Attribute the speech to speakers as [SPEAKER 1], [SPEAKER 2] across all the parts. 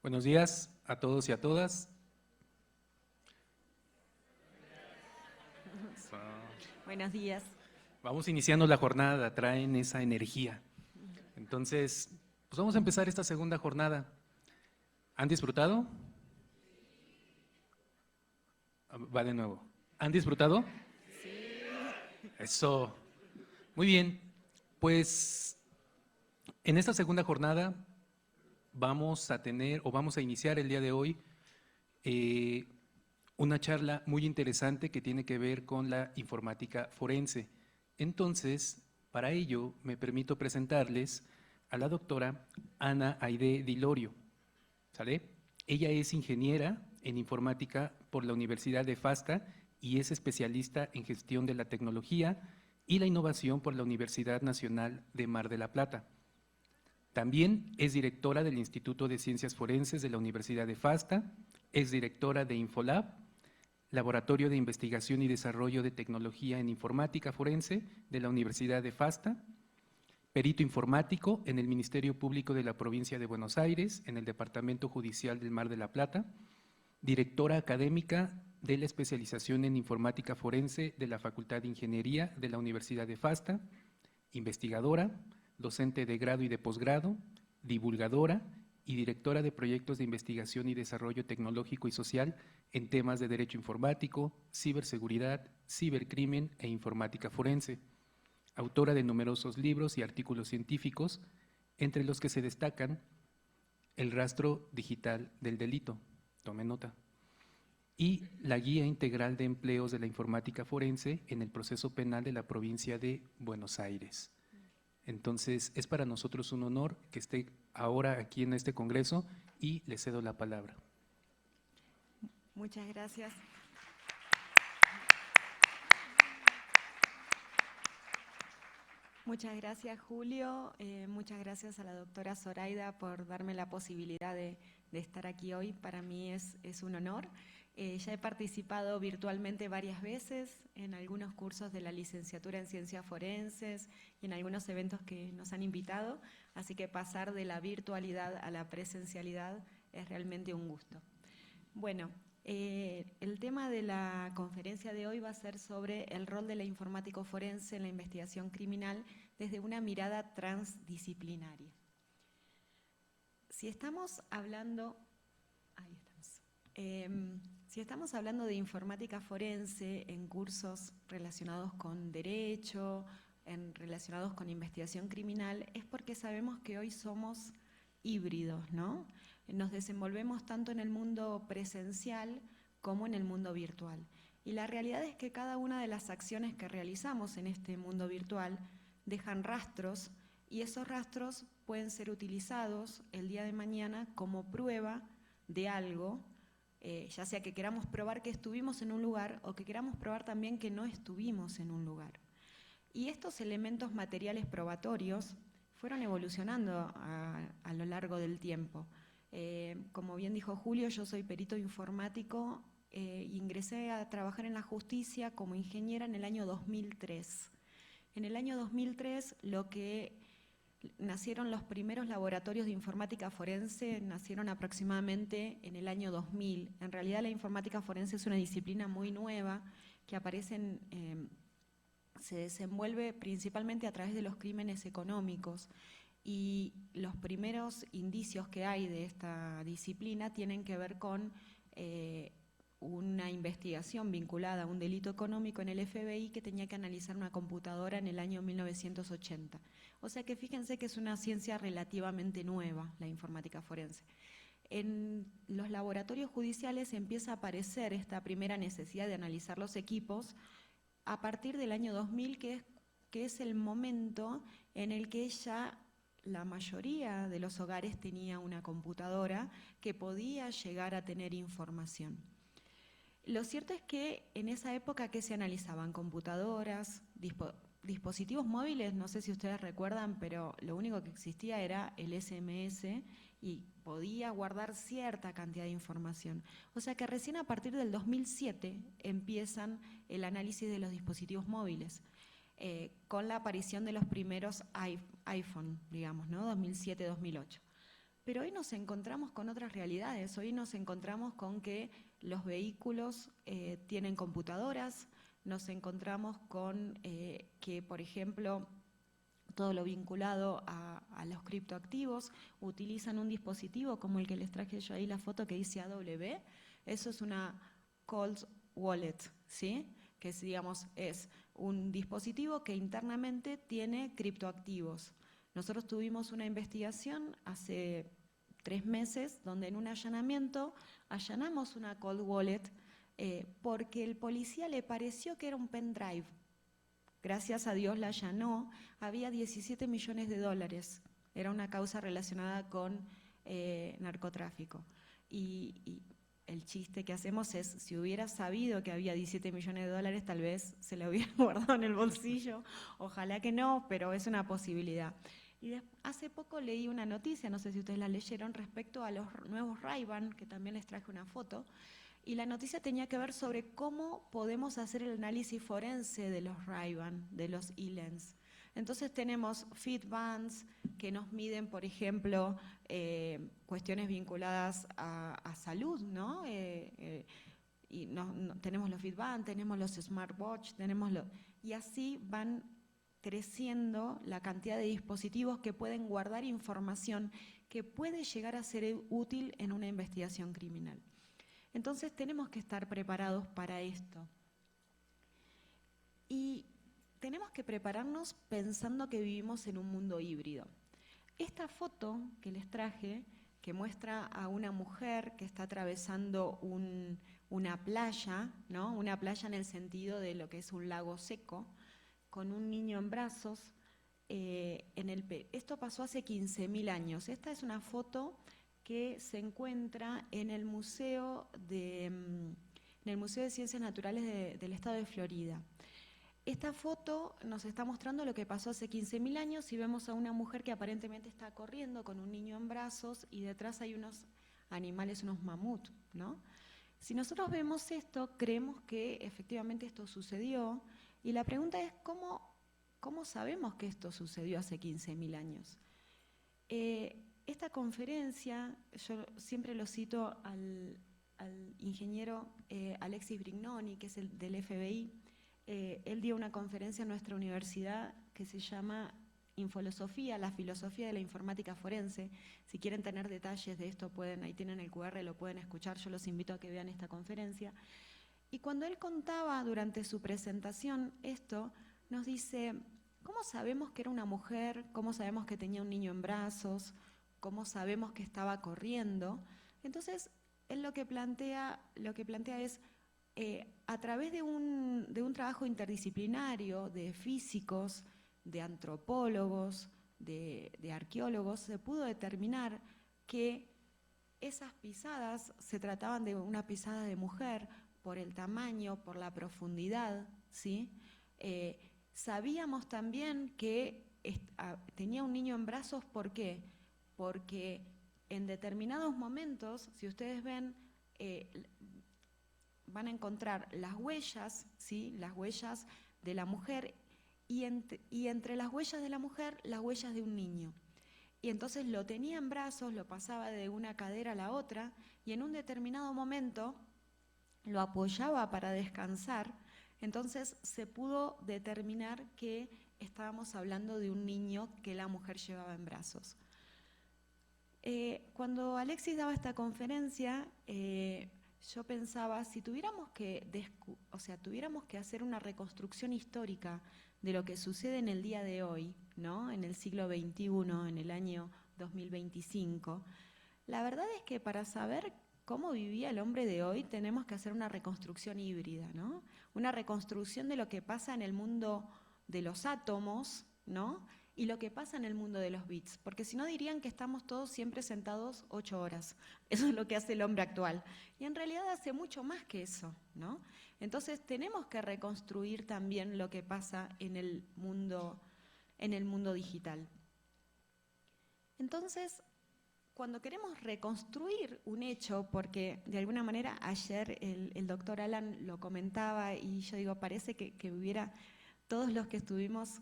[SPEAKER 1] Buenos días a todos y a todas.
[SPEAKER 2] Buenos días.
[SPEAKER 1] Vamos iniciando la jornada, traen esa energía. Entonces, pues vamos a empezar esta segunda jornada. ¿Han disfrutado? Va de nuevo. ¿Han disfrutado?
[SPEAKER 2] Sí.
[SPEAKER 1] Eso. Muy bien. Pues en esta segunda jornada vamos a iniciar el día de hoy una charla muy interesante que tiene que ver con la informática forense. Entonces, para ello, me permito presentarles a la doctora Ana Aide Dilorio. ¿Sale? Ella es ingeniera en informática por la Universidad de FASTA y es especialista en gestión de la tecnología y la innovación por la Universidad Nacional de Mar de la Plata. También es directora del Instituto de Ciencias Forenses de la Universidad de FASTA, es directora de Infolab, Laboratorio de Investigación y Desarrollo de Tecnología en Informática Forense de la Universidad de FASTA, perito informático en el Ministerio Público de la Provincia de Buenos Aires, en el Departamento Judicial del Mar de la Plata, directora académica de la especialización en Informática Forense de la Facultad de Ingeniería de la Universidad de FASTA, investigadora, docente de grado y de posgrado, divulgadora y directora de proyectos de investigación y desarrollo tecnológico y social en temas de derecho informático, ciberseguridad, cibercrimen e informática forense. Autora de numerosos libros y artículos científicos, entre los que se destacan El rastro digital del delito, tome nota, y la Guía Integral de Empleos de la Informática Forense en el Proceso Penal de la Provincia de Buenos Aires. Entonces, es para nosotros un honor que esté ahora aquí en este congreso y le cedo la palabra.
[SPEAKER 2] Muchas gracias. Muchas gracias, Julio. Muchas gracias a la doctora Zoraida por darme la posibilidad de estar aquí hoy. Para mí es un honor. Ya he participado virtualmente varias veces en algunos cursos de la licenciatura en Ciencias Forenses y en algunos eventos que nos han invitado, así que pasar de la virtualidad a la presencialidad es realmente un gusto. Bueno, el tema de la conferencia de hoy va a ser sobre el rol de la informática forense en la investigación criminal desde una mirada transdisciplinaria. Si estamos hablando de informática forense en cursos relacionados con derecho, relacionados con investigación criminal, es porque sabemos que hoy somos híbridos, ¿no? Nos desenvolvemos tanto en el mundo presencial como en el mundo virtual. Y la realidad es que cada una de las acciones que realizamos en este mundo virtual dejan rastros, y esos rastros pueden ser utilizados el día de mañana como prueba de algo, ya sea que queramos probar que estuvimos en un lugar o que queramos probar también que no estuvimos en un lugar. Y estos elementos materiales probatorios fueron evolucionando a lo largo del tiempo. Como bien dijo Julio, yo soy perito informático, ingresé a trabajar en la justicia como ingeniera en el año 2003. En el año 2003 nacieron los primeros laboratorios de informática forense, nacieron aproximadamente en el año 2000. En realidad la informática forense es una disciplina muy nueva que se desenvuelve principalmente a través de los crímenes económicos, y los primeros indicios que hay de esta disciplina tienen que ver con una investigación vinculada a un delito económico en el FBI que tenía que analizar una computadora en el año 1980. O sea que fíjense que es una ciencia relativamente nueva, la informática forense. En los laboratorios judiciales empieza a aparecer esta primera necesidad de analizar los equipos a partir del año 2000, que es el momento en el que ya la mayoría de los hogares tenía una computadora que podía llegar a tener información. Lo cierto es que en esa época, ¿qué se analizaban? Computadoras, dispositivos móviles, no sé si ustedes recuerdan, pero lo único que existía era el SMS y podía guardar cierta cantidad de información. O sea que recién a partir del 2007 empiezan el análisis de los dispositivos móviles, con la aparición de los primeros iPhone, digamos, ¿no? 2007-2008. Pero hoy nos encontramos con otras realidades, hoy nos encontramos con que los vehículos tienen computadoras, nos encontramos con que, por ejemplo, todo lo vinculado a los criptoactivos utilizan un dispositivo como el que les traje yo ahí la foto que dice AW, eso es una cold wallet, ¿sí? Que digamos es un dispositivo que internamente tiene criptoactivos. Nosotros tuvimos una investigación hace 3 meses donde en un allanamiento allanamos una cold wallet porque el policía le pareció que era un pendrive. Gracias a Dios la allanó, había 17 millones de dólares. Era una causa relacionada con narcotráfico. Y el chiste que hacemos es, si hubiera sabido que había 17 millones de dólares, tal vez se lo hubiera guardado en el bolsillo. Ojalá que no, pero es una posibilidad. Y hace poco leí una noticia, no sé si ustedes la leyeron, respecto a los nuevos Ray-Ban, que también les traje una foto, y la noticia tenía que ver sobre cómo podemos hacer el análisis forense de los Ray-Ban, de los e-lens. Entonces tenemos Fitbands que nos miden, por ejemplo, cuestiones vinculadas a salud, ¿no? Y tenemos los Fitband, tenemos los smartwatch, y así van creciendo la cantidad de dispositivos que pueden guardar información que puede llegar a ser útil en una investigación criminal. Entonces tenemos que estar preparados para esto. Y tenemos que prepararnos pensando que vivimos en un mundo híbrido. Esta foto que les traje, que muestra a una mujer que está atravesando una playa, ¿no? Una playa en el sentido de lo que es un lago seco, con un niño en brazos. Esto pasó hace 15.000 años. Esta es una foto que se encuentra en el Museo de Ciencias Naturales del Estado de Florida. Esta foto nos está mostrando lo que pasó hace 15.000 años y vemos a una mujer que aparentemente está corriendo con un niño en brazos y detrás hay unos animales, unos mamut, ¿no? Si nosotros vemos esto, creemos que efectivamente esto sucedió y la pregunta es ¿cómo sabemos que esto sucedió hace 15.000 años? Esta conferencia, yo siempre lo cito al ingeniero Alexis Brignoni, que es del FBI. Él dio una conferencia en nuestra universidad que se llama Infolosofía, la filosofía de la informática forense. Si quieren tener detalles de esto, ahí tienen el QR, lo pueden escuchar, yo los invito a que vean esta conferencia. Y cuando él contaba durante su presentación esto, nos dice, ¿cómo sabemos que era una mujer? ¿Cómo sabemos que tenía un niño en brazos? ¿Cómo sabemos que estaba corriendo? Entonces, él lo que plantea es, a través de un trabajo interdisciplinario de físicos, de antropólogos, de arqueólogos, se pudo determinar que esas pisadas se trataban de una pisada de mujer por el tamaño, por la profundidad, ¿sí? Sabíamos también que tenía un niño en brazos, ¿por qué? Porque en determinados momentos, si ustedes ven, van a encontrar las huellas, ¿sí? Las huellas de la mujer y entre las huellas de la mujer, las huellas de un niño. Y entonces lo tenía en brazos, lo pasaba de una cadera a la otra y en un determinado momento lo apoyaba para descansar. Entonces se pudo determinar que estábamos hablando de un niño que la mujer llevaba en brazos. Cuando Alexis daba esta conferencia, yo pensaba, si tuviéramos que hacer una reconstrucción histórica de lo que sucede en el día de hoy, ¿no? En el siglo XXI, en el año 2025, la verdad es que para saber cómo vivía el hombre de hoy tenemos que hacer una reconstrucción híbrida, ¿no? Una reconstrucción de lo que pasa en el mundo de los átomos, ¿no? Y lo que pasa en el mundo de los bits, porque si no dirían que estamos todos siempre sentados 8 horas. Eso es lo que hace el hombre actual. Y en realidad hace mucho más que eso, ¿no? Entonces tenemos que reconstruir también lo que pasa en el mundo digital. Entonces, cuando queremos reconstruir un hecho, porque de alguna manera ayer el doctor Alan lo comentaba y yo digo, parece que hubiera todos los que estuvimos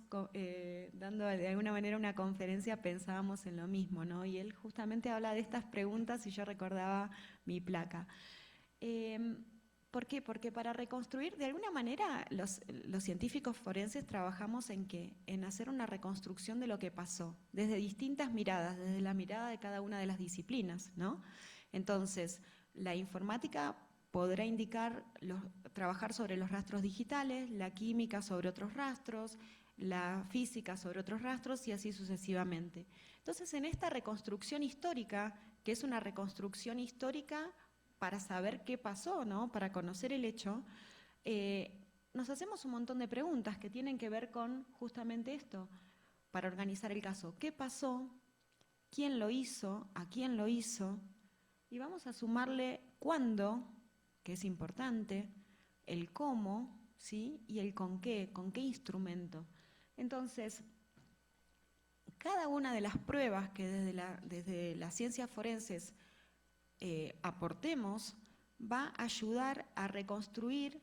[SPEAKER 2] dando de alguna manera una conferencia pensábamos en lo mismo, ¿no? Y él justamente habla de estas preguntas y yo recordaba mi placa. ¿Por qué? Porque para reconstruir, de alguna manera, los científicos forenses trabajamos en ¿qué? En hacer una reconstrucción de lo que pasó, desde distintas miradas, desde la mirada de cada una de las disciplinas, ¿no? Entonces, la informática podrá indicar, trabajar sobre los rastros digitales, la química sobre otros rastros, la física sobre otros rastros y así sucesivamente. Entonces, en esta reconstrucción histórica, que es una reconstrucción histórica para saber qué pasó, ¿no? Para conocer el hecho, nos hacemos un montón de preguntas que tienen que ver con justamente esto, para organizar el caso. ¿Qué pasó? ¿Quién lo hizo? ¿A quién lo hizo? Y vamos a sumarle cuándo, que es importante, el cómo, ¿sí? Y el con qué instrumento. Entonces, cada una de las pruebas que desde las ciencias forenses aportemos va a ayudar a reconstruir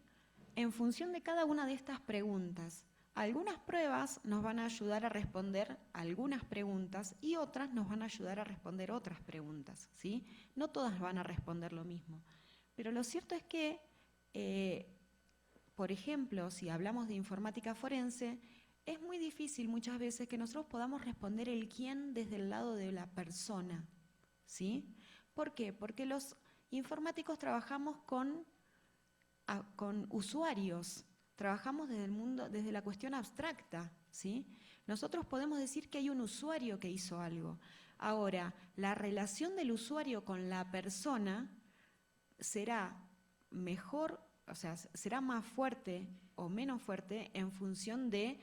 [SPEAKER 2] en función de cada una de estas preguntas. Algunas pruebas nos van a ayudar a responder algunas preguntas y otras nos van a ayudar a responder otras preguntas, ¿sí? No todas van a responder lo mismo. Pero lo cierto es que, por ejemplo, si hablamos de informática forense, es muy difícil muchas veces que nosotros podamos responder el quién desde el lado de la persona, ¿sí? ¿Por qué? Porque los informáticos trabajamos con usuarios, trabajamos desde el mundo, desde la cuestión abstracta, ¿sí? Nosotros podemos decir que hay un usuario que hizo algo. Ahora, la relación del usuario con la persona será mejor, o sea, será más fuerte o menos fuerte en función del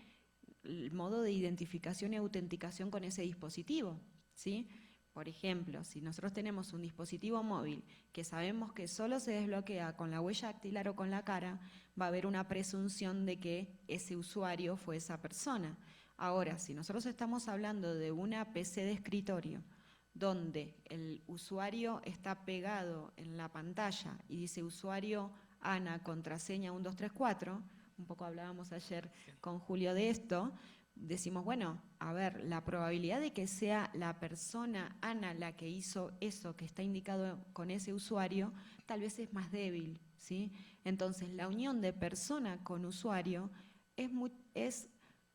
[SPEAKER 2] modo de identificación y autenticación con ese dispositivo, ¿sí? Por ejemplo, si nosotros tenemos un dispositivo móvil que sabemos que solo se desbloquea con la huella dactilar o con la cara, va a haber una presunción de que ese usuario fue esa persona. Ahora, si nosotros estamos hablando de una PC de escritorio, donde el usuario está pegado en la pantalla y dice usuario Ana, contraseña 1234, un poco hablábamos ayer con Julio de esto, decimos, bueno, a ver, la probabilidad de que sea la persona Ana la que hizo eso que está indicado con ese usuario, tal vez es más débil, ¿sí? Entonces, la unión de persona con usuario es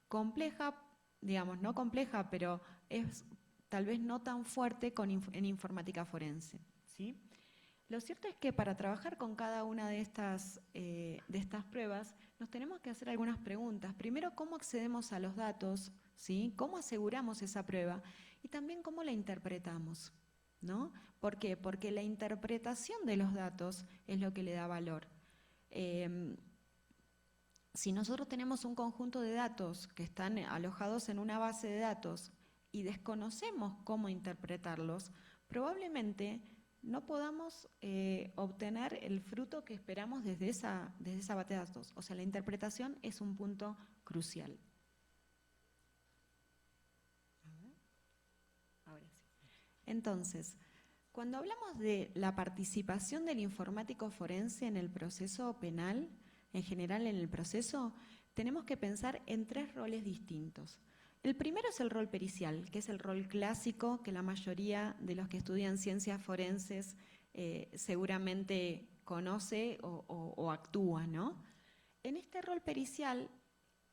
[SPEAKER 2] compleja, digamos, no compleja, pero es tal vez no tan fuerte en informática forense, ¿sí? Lo cierto es que para trabajar con cada una de estas pruebas nos tenemos que hacer algunas preguntas. Primero, ¿cómo accedemos a los datos? ¿Sí? ¿Cómo aseguramos esa prueba? Y también, ¿cómo la interpretamos? ¿No? ¿Por qué? Porque la interpretación de los datos es lo que le da valor. Si nosotros tenemos un conjunto de datos que están alojados en una base de datos y desconocemos cómo interpretarlos, probablemente no podamos obtener el fruto que esperamos desde esa base de datos. O sea, la interpretación es un punto crucial. Ahora sí. Entonces, cuando hablamos de la participación del informático forense en el proceso penal, en general en el proceso, tenemos que pensar en 3 roles distintos. El primero es el rol pericial, que es el rol clásico que la mayoría de los que estudian ciencias forenses seguramente conoce o actúa, ¿no? En este rol pericial,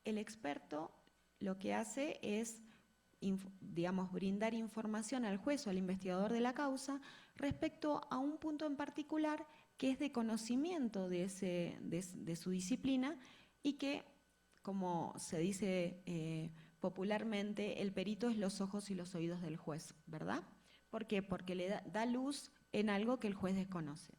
[SPEAKER 2] el experto lo que hace es, digamos, brindar información al juez o al investigador de la causa respecto a un punto en particular que es de conocimiento de su disciplina y que, como se dice popularmente, el perito es los ojos y los oídos del juez, ¿verdad? ¿Por qué? Porque le da luz en algo que el juez desconoce.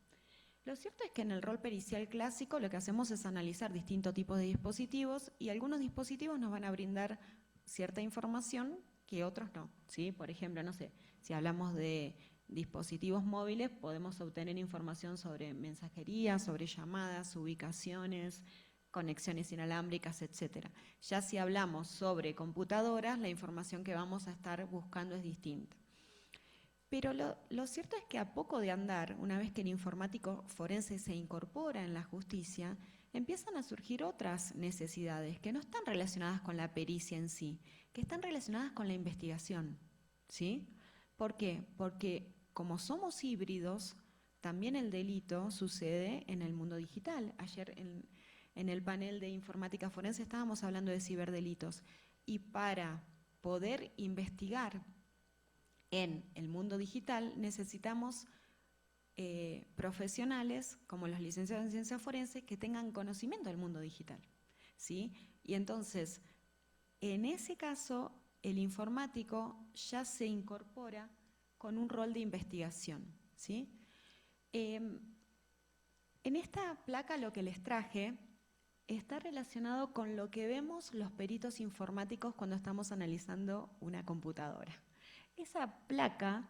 [SPEAKER 2] Lo cierto es que en el rol pericial clásico lo que hacemos es analizar distintos tipos de dispositivos y algunos dispositivos nos van a brindar cierta información que otros no, ¿sí? Por ejemplo, no sé, si hablamos de dispositivos móviles podemos obtener información sobre mensajería, sobre llamadas, ubicaciones, conexiones inalámbricas, etcétera. Ya si hablamos sobre computadoras, la información que vamos a estar buscando es distinta. Pero lo cierto es que a poco de andar, una vez que el informático forense se incorpora en la justicia, empiezan a surgir otras necesidades que no están relacionadas con la pericia en sí, que están relacionadas con la investigación, ¿sí? ¿Por qué? Porque como somos híbridos, también el delito sucede en el mundo digital. Ayer en el panel de informática forense estábamos hablando de ciberdelitos, y para poder investigar en el mundo digital necesitamos profesionales como los licenciados en ciencia forense que tengan conocimiento del mundo digital, ¿sí? Y entonces, en ese caso, el informático ya se incorpora con un rol de investigación, ¿sí? En esta placa lo que les traje está relacionado con lo que vemos los peritos informáticos cuando estamos analizando una computadora. Esa placa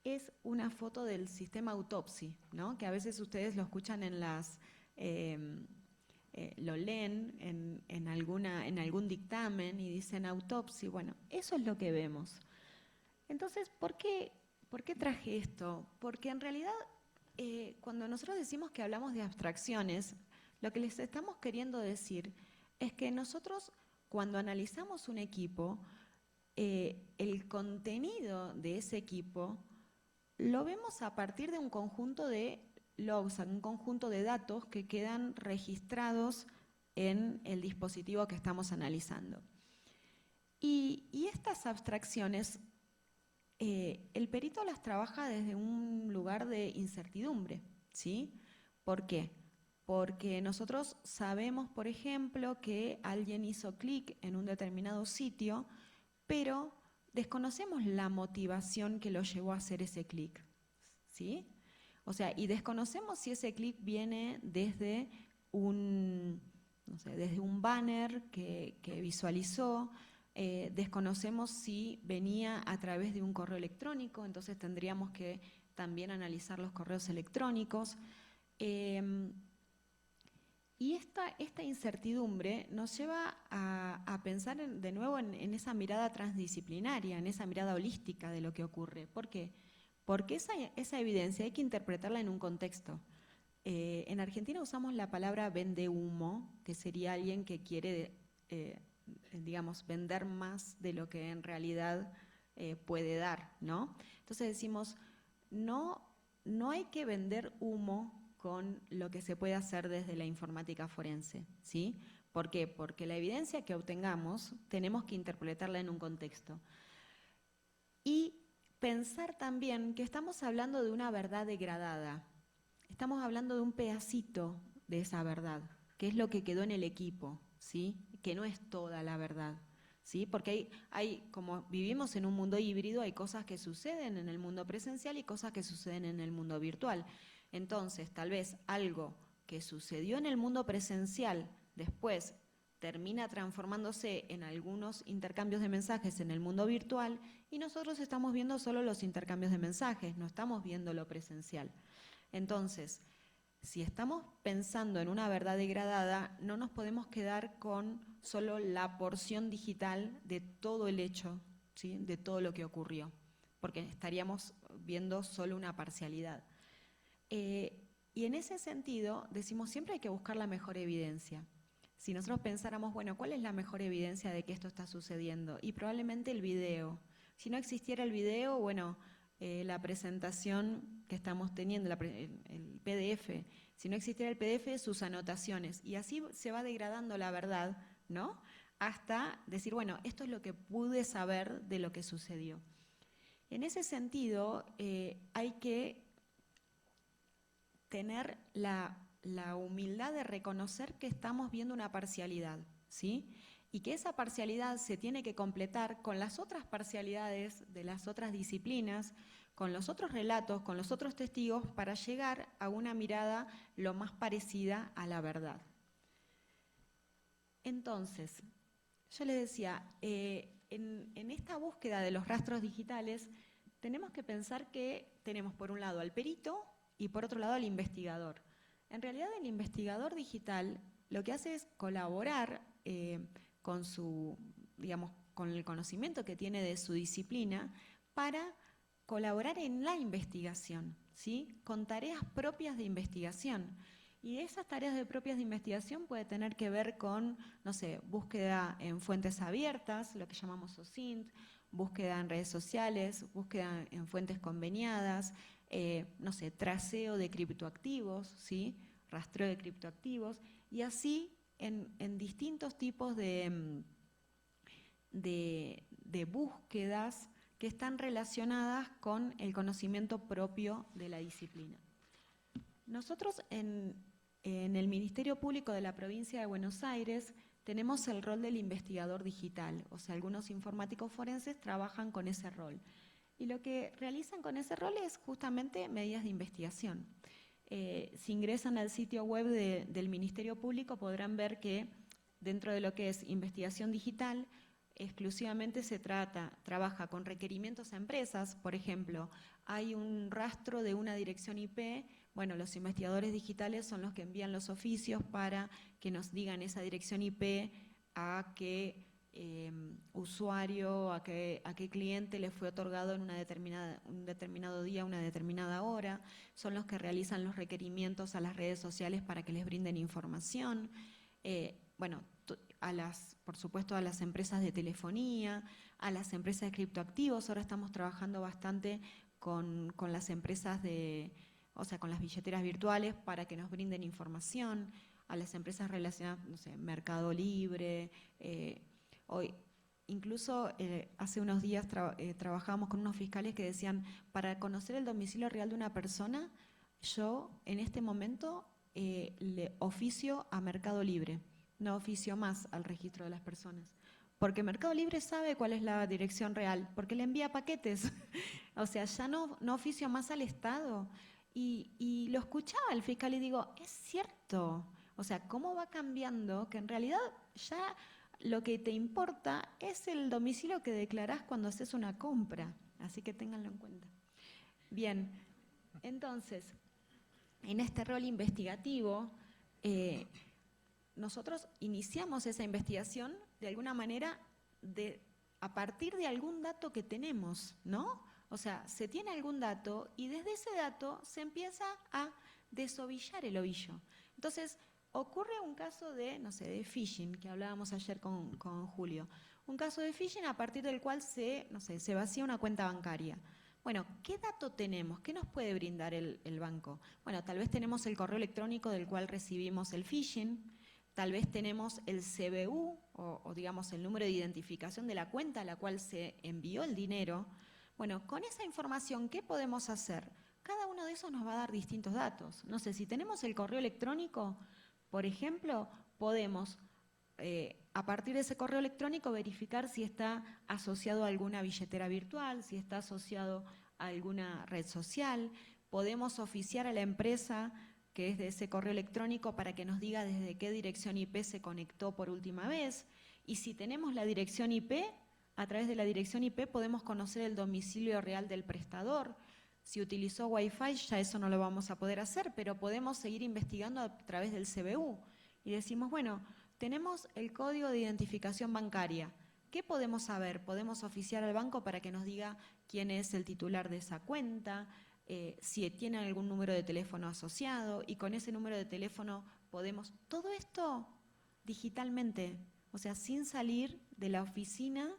[SPEAKER 2] es una foto del sistema Autopsy, ¿no? Que a veces ustedes lo escuchan en las, lo leen en algún dictamen y dicen Autopsy. Bueno, eso es lo que vemos. Entonces, ¿por qué traje esto? Porque en realidad, cuando nosotros decimos que hablamos de abstracciones, lo que les estamos queriendo decir es que nosotros, cuando analizamos un equipo, el contenido de ese equipo lo vemos a partir de un conjunto de logs, un conjunto de datos que quedan registrados en el dispositivo que estamos analizando. Y estas abstracciones, el perito las trabaja desde un lugar de incertidumbre, ¿sí? ¿Por qué? Porque nosotros sabemos, por ejemplo, que alguien hizo clic en un determinado sitio, pero desconocemos la motivación que lo llevó a hacer ese clic, ¿sí? O sea, y desconocemos si ese clic viene desde un banner que visualizó, desconocemos si venía a través de un correo electrónico, entonces tendríamos que también analizar los correos electrónicos. Y esta incertidumbre nos lleva a pensar de nuevo en esa mirada transdisciplinaria, en esa mirada holística de lo que ocurre. ¿Por qué? Porque esa evidencia hay que interpretarla en un contexto. En Argentina usamos la palabra vende humo, que sería alguien que quiere, digamos, vender más de lo que en realidad puede dar, ¿no? Entonces decimos, no hay que vender humo con lo que se puede hacer desde la informática forense, ¿sí? ¿Por qué? Porque la evidencia que obtengamos tenemos que interpretarla en un contexto. Y pensar también que estamos hablando de una verdad degradada, estamos hablando de un pedacito de esa verdad, que es lo que quedó en el equipo, ¿sí? Que no es toda la verdad, ¿sí? Porque como vivimos en un mundo híbrido, hay cosas que suceden en el mundo presencial y cosas que suceden en el mundo virtual. Entonces, tal vez algo que sucedió en el mundo presencial después termina transformándose en algunos intercambios de mensajes en el mundo virtual y nosotros estamos viendo solo los intercambios de mensajes, no estamos viendo lo presencial. Entonces, si estamos pensando en una verdad degradada, no nos podemos quedar con solo la porción digital de todo el hecho, ¿sí? De todo lo que ocurrió, porque estaríamos viendo solo una parcialidad. Y en ese sentido, decimos, siempre hay que buscar la mejor evidencia. Si nosotros pensáramos, bueno, ¿cuál es la mejor evidencia de que esto está sucediendo? Y probablemente el video. Si no existiera el video, bueno, la presentación que estamos teniendo, el PDF. Si no existiera el PDF, sus anotaciones. Y así se va degradando la verdad, ¿no? Hasta decir, bueno, esto es lo que pude saber de lo que sucedió. En ese sentido, hay que tener la humildad de reconocer que estamos viendo una parcialidad, ¿sí? Y que esa parcialidad se tiene que completar con las otras parcialidades de las otras disciplinas, con los otros relatos, con los otros testigos, para llegar a una mirada lo más parecida a la verdad. Entonces, yo les decía, en esta búsqueda de los rastros digitales, tenemos que pensar que tenemos por un lado al perito y por otro lado al investigador. En realidad el investigador digital lo que hace es colaborar con con el conocimiento que tiene de su disciplina para colaborar en la investigación, ¿sí? Con tareas propias de investigación. Y esas tareas de propias de investigación puede tener que ver con, no sé, búsqueda en fuentes abiertas, lo que llamamos OSINT, búsqueda en redes sociales, búsqueda en fuentes conveniadas, no sé, traceo de criptoactivos, ¿sí? Rastreo de criptoactivos, y así en distintos tipos de búsquedas que están relacionadas con el conocimiento propio de la disciplina. Nosotros en el Ministerio Público de la Provincia de Buenos Aires tenemos el rol del investigador digital, o sea, algunos informáticos forenses trabajan con ese rol. Y lo que realizan con ese rol es justamente medidas de investigación. Si ingresan al sitio web del Ministerio Público podrán ver que dentro de lo que es investigación digital, exclusivamente se trabaja con requerimientos a empresas. Por ejemplo, hay un rastro de una dirección IP. Bueno, los investigadores digitales son los que envían los oficios para que nos digan esa dirección IP, a qué usuario, a qué cliente le fue otorgado en un determinado día, una determinada hora. Son los que realizan los requerimientos a las redes sociales para que les brinden información. Bueno, por supuesto, a las empresas de telefonía, a las empresas de criptoactivos. Ahora estamos trabajando bastante con las empresas o sea, con las billeteras virtuales para que nos brinden información, a las empresas relacionadas, no sé, Mercado Libre. Hoy, incluso hace unos días trabajábamos con unos fiscales que decían, para conocer el domicilio real de una persona, yo en este momento le oficio a Mercado Libre. No oficio más al registro de las personas. Porque Mercado Libre sabe cuál es la dirección real, porque le envía paquetes. O sea, ya no oficio más al Estado. Y lo escuchaba el fiscal y digo, es cierto. O sea, ¿cómo va cambiando? Que en realidad ya lo que te importa es el domicilio que declarás cuando haces una compra. Así que ténganlo en cuenta. Bien, entonces, en este rol investigativo, nosotros iniciamos esa investigación de alguna manera a partir de algún dato que tenemos, ¿no? O sea, se tiene algún dato y desde ese dato se empieza a desovillar el ovillo. Entonces, ocurre un caso no sé, de phishing, que hablábamos ayer con Julio. Un caso de phishing a partir del cual no sé, se vacía una cuenta bancaria. Bueno, ¿qué dato tenemos? ¿Qué nos puede brindar el banco? Bueno, tal vez tenemos el correo electrónico del cual recibimos el phishing. Tal vez tenemos el CBU o digamos el número de identificación de la cuenta a la cual se envió el dinero. Bueno, con esa información, ¿qué podemos hacer? Cada uno de esos nos va a dar distintos datos. No sé, si tenemos el correo electrónico, por ejemplo, podemos a partir de ese correo electrónico verificar si está asociado a alguna billetera virtual, si está asociado a alguna red social. Podemos oficiar a la empresa que es de ese correo electrónico para que nos diga desde qué dirección IP se conectó por última vez. Y si tenemos la dirección IP, a través de la dirección IP podemos conocer el domicilio real del prestador. Si utilizó Wi-Fi ya eso no lo vamos a poder hacer, pero podemos seguir investigando a través del CBU. Y decimos, bueno, tenemos el código de identificación bancaria. ¿Qué podemos saber? Podemos oficiar al banco para que nos diga quién es el titular de esa cuenta, si tiene algún número de teléfono asociado, y con ese número de teléfono podemos… Todo esto digitalmente, o sea, sin salir de la oficina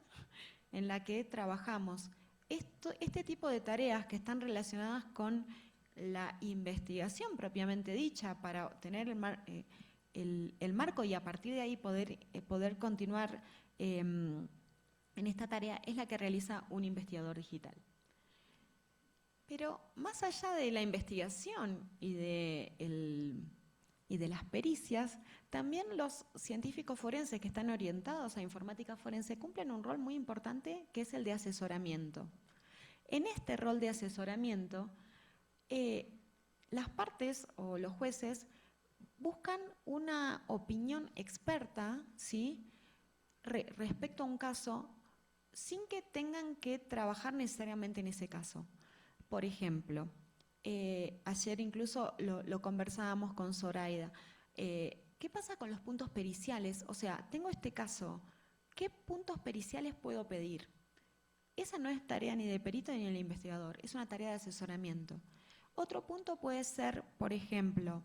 [SPEAKER 2] en la que trabajamos. Este tipo de tareas que están relacionadas con la investigación propiamente dicha para obtener el marco y a partir de ahí poder continuar en esta tarea es la que realiza un investigador digital. Pero más allá de la investigación y de las pericias, también los científicos forenses que están orientados a informática forense cumplen un rol muy importante que es el de asesoramiento. En este rol de asesoramiento, las partes o los jueces buscan una opinión experta, ¿sí?, respecto a un caso sin que tengan que trabajar necesariamente en ese caso. Por ejemplo, ayer incluso lo conversábamos con Zoraida. ¿Qué pasa con los puntos periciales? O sea, tengo este caso, ¿qué puntos periciales puedo pedir? Esa no es tarea ni de perito ni del investigador, es una tarea de asesoramiento. Otro punto puede ser, por ejemplo,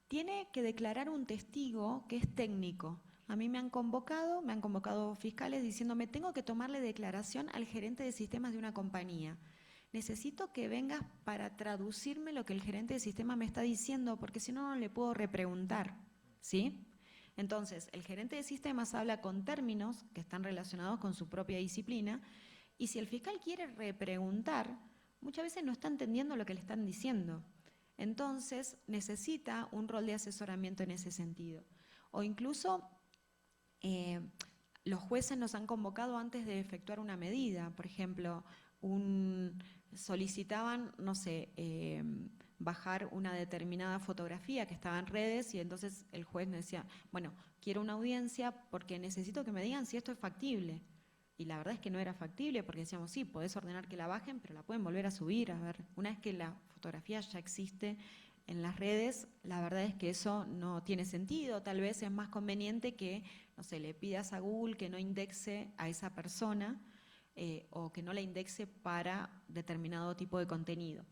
[SPEAKER 2] tiene que declarar un testigo que es técnico. A mí me han convocado fiscales diciéndome, tengo que tomarle declaración al gerente de sistemas de una compañía. Necesito que vengas para traducirme lo que el gerente de sistema me está diciendo, porque si no, no le puedo repreguntar, ¿sí? Entonces, el gerente de sistemas habla con términos que están relacionados con su propia disciplina, y si el fiscal quiere repreguntar, muchas veces no está entendiendo lo que le están diciendo. Entonces, necesita un rol de asesoramiento en ese sentido. O incluso, los jueces nos han convocado antes de efectuar una medida. Por ejemplo, solicitaban, no sé, bajar una determinada fotografía que estaba en redes, y entonces el juez me decía, bueno, quiero una audiencia porque necesito que me digan si esto es factible. Y la verdad es que no era factible, porque decíamos, sí, podés ordenar que la bajen, pero la pueden volver a subir. A ver, una vez que la fotografía ya existe en las redes, la verdad es que eso no tiene sentido. Tal vez es más conveniente que, no sé, le pidas a Google que no indexe a esa persona, o que no la indexe para determinado tipo de contenido.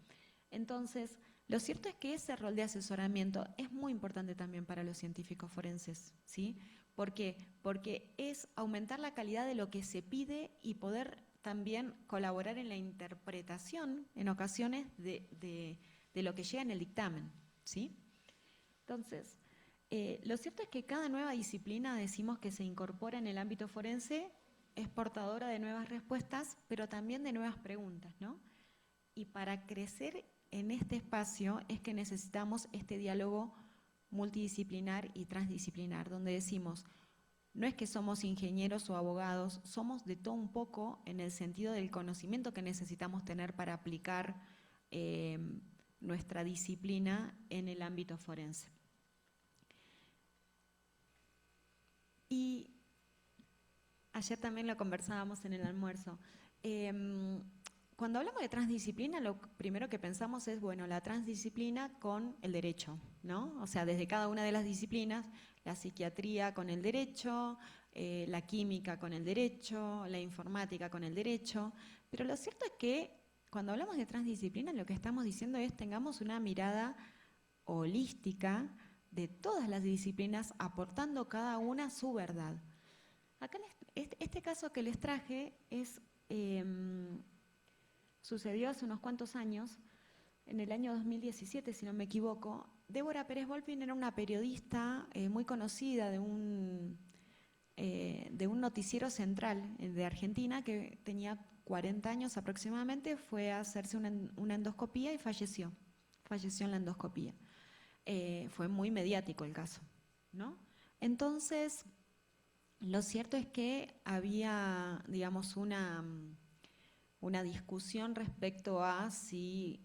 [SPEAKER 2] Entonces, lo cierto es que ese rol de asesoramiento es muy importante también para los científicos forenses, ¿sí? ¿Por qué? Porque es aumentar la calidad de lo que se pide y poder también colaborar en la interpretación, en ocasiones, de lo que llega en el dictamen, ¿sí? Entonces, lo cierto es que cada nueva disciplina, decimos, que se incorpora en el ámbito forense, es portadora de nuevas respuestas, pero también de nuevas preguntas, ¿no? Y para crecer en este espacio es que necesitamos este diálogo multidisciplinar y transdisciplinar, donde decimos, no es que somos ingenieros o abogados, somos de todo un poco en el sentido del conocimiento que necesitamos tener para aplicar nuestra disciplina en el ámbito forense. Y ayer también lo conversábamos en el almuerzo. Cuando hablamos de transdisciplina, lo primero que pensamos es, bueno, la transdisciplina con el derecho, ¿no? O sea, desde cada una de las disciplinas, la psiquiatría con el derecho, la química con el derecho, la informática con el derecho, pero lo cierto es que cuando hablamos de transdisciplina, lo que estamos diciendo es tengamos una mirada holística de todas las disciplinas, aportando cada una su verdad. Acá este caso que les traje sucedió hace unos cuantos años, en el año 2017, si no me equivoco. Débora Pérez Volpin era una periodista muy conocida de un noticiero central de Argentina, que tenía 40 años aproximadamente, fue a hacerse una endoscopía y falleció en la endoscopía. Fue muy mediático el caso, ¿no? Entonces, lo cierto es que había, digamos, una discusión respecto a si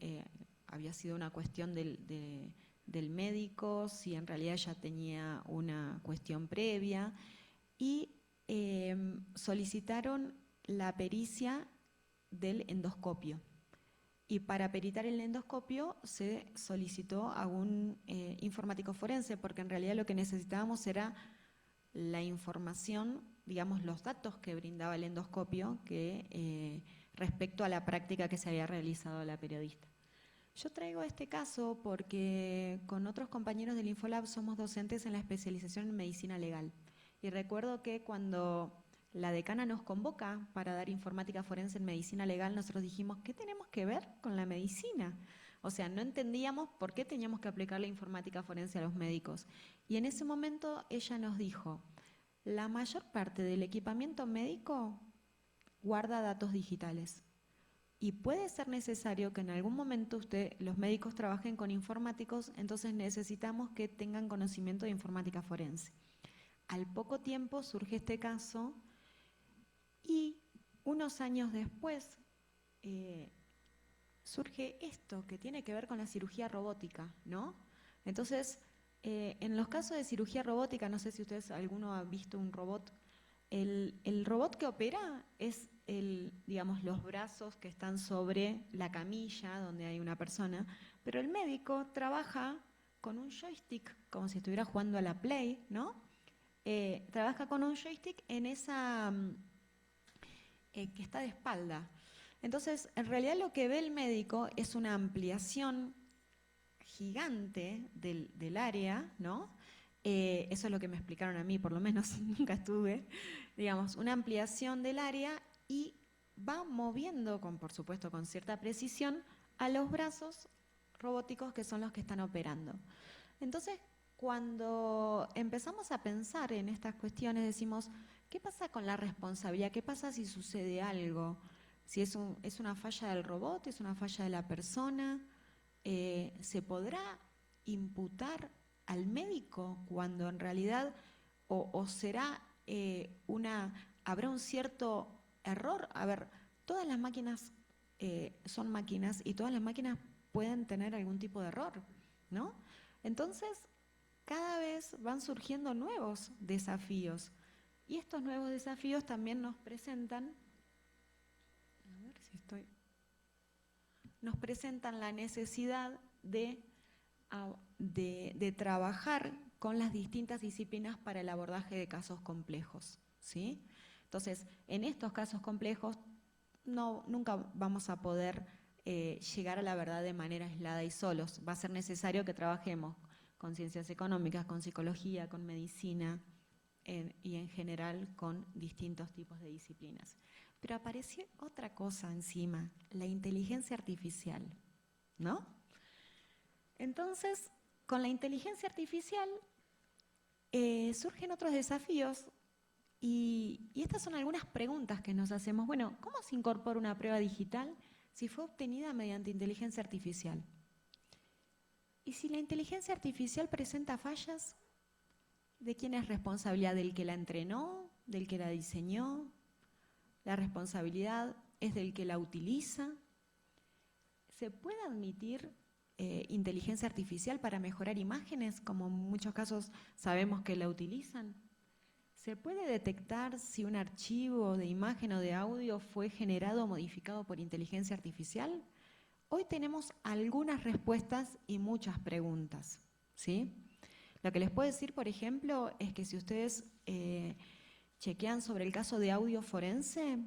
[SPEAKER 2] había sido una cuestión del médico, si en realidad ya tenía una cuestión previa, y solicitaron la pericia del endoscopio. Y para peritar el endoscopio se solicitó a un informático forense, porque en realidad lo que necesitábamos era la información, digamos, los datos que brindaba el endoscopio respecto a la práctica que se había realizado la periodista. Yo traigo este caso porque con otros compañeros del Infolab somos docentes en la especialización en medicina legal. Y recuerdo que cuando la decana nos convoca para dar informática forense en medicina legal, nosotros dijimos, ¿qué tenemos que ver con la medicina? O sea, no entendíamos por qué teníamos que aplicar la informática forense a los médicos. Y en ese momento ella nos dijo, la mayor parte del equipamiento médico guarda datos digitales. Y puede ser necesario que en algún momento los médicos trabajen con informáticos, entonces necesitamos que tengan conocimiento de informática forense. Al poco tiempo surge este caso y unos años después surge esto que tiene que ver con la cirugía robótica, ¿no? Entonces, en los casos de cirugía robótica, no sé si ustedes, alguno ha visto un robot, el robot que opera es digamos, los brazos que están sobre la camilla donde hay una persona, pero el médico trabaja con un joystick, como si estuviera jugando a la Play, ¿no? Trabaja con un joystick en esa que está de espalda. Entonces, en realidad lo que ve el médico es una ampliación gigante del área, ¿no? Eso es lo que me explicaron a mí, por lo menos nunca estuve, digamos, una ampliación del área y va moviendo, por supuesto, con cierta precisión, a los brazos robóticos que son los que están operando. Entonces, cuando empezamos a pensar en estas cuestiones, decimos, ¿qué pasa con la responsabilidad? ¿Qué pasa si sucede algo? Si es una falla del robot, es una falla de la persona, ¿se podrá imputar al médico cuando en realidad, o será habrá un cierto error? A ver, todas las máquinas son máquinas y todas las máquinas pueden tener algún tipo de error, ¿no? Entonces, cada vez van surgiendo nuevos desafíos y estos nuevos desafíos también nos presentan, a ver si nos presentan la necesidad de trabajar con las distintas disciplinas para el abordaje de casos complejos, ¿sí? Entonces, en estos casos complejos nunca vamos a poder llegar a la verdad de manera aislada y solos. Va a ser necesario que trabajemos con ciencias económicas, con psicología, con medicina y en general con distintos tipos de disciplinas. Pero apareció otra cosa encima, la inteligencia artificial, ¿no? Entonces, con la inteligencia artificial surgen otros desafíos y estas son algunas preguntas que nos hacemos. Bueno, ¿cómo se incorpora una prueba digital si fue obtenida mediante inteligencia artificial? Y si la inteligencia artificial presenta fallas, ¿de quién es responsabilidad? ¿Del que la entrenó? ¿Del que la diseñó? ¿La responsabilidad es del que la utiliza? ¿Se puede admitir inteligencia artificial para mejorar imágenes, como en muchos casos sabemos que la utilizan? ¿Se puede detectar si un archivo de imagen o de audio fue generado o modificado por inteligencia artificial? Hoy tenemos algunas respuestas y muchas preguntas, ¿sí? Lo que les puedo decir, por ejemplo, es que si ustedes chequean sobre el caso de audio forense,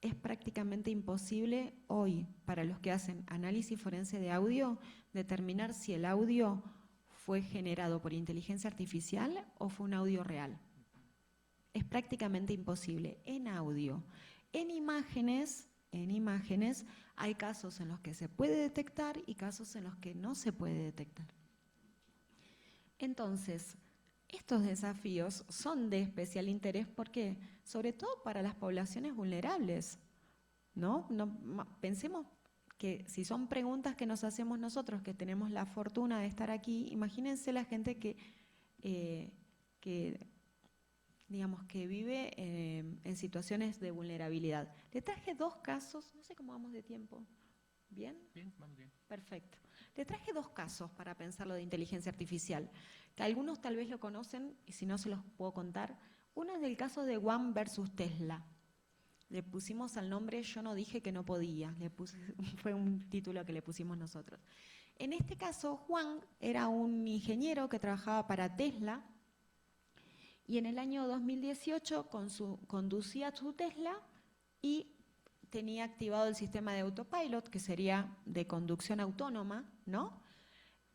[SPEAKER 2] es prácticamente imposible hoy, para los que hacen análisis forense de audio, determinar si el audio fue generado por inteligencia artificial o fue un audio real. Es prácticamente imposible en audio. En imágenes hay casos en los que se puede detectar y casos en los que no se puede detectar. Entonces, estos desafíos son de especial interés porque, sobre todo para las poblaciones vulnerables, ¿no? Pensemos que si son preguntas que nos hacemos nosotros, que tenemos la fortuna de estar aquí, imagínense la gente digamos, que vive en situaciones de vulnerabilidad. Le traje dos casos, no sé cómo vamos de tiempo. ¿Bien?
[SPEAKER 1] Bien, vamos bien.
[SPEAKER 2] Perfecto. Le traje dos casos para pensar lo de inteligencia artificial, que algunos tal vez lo conocen y si no se los puedo contar. Uno es el caso de Juan versus Tesla. Le pusimos al nombre Yo no dije que no podía, fue un título que le pusimos nosotros. En este caso, Juan era un ingeniero que trabajaba para Tesla y en el año 2018 conducía su Tesla y tenía activado el sistema de autopilot, que sería de conducción autónoma, ¿no?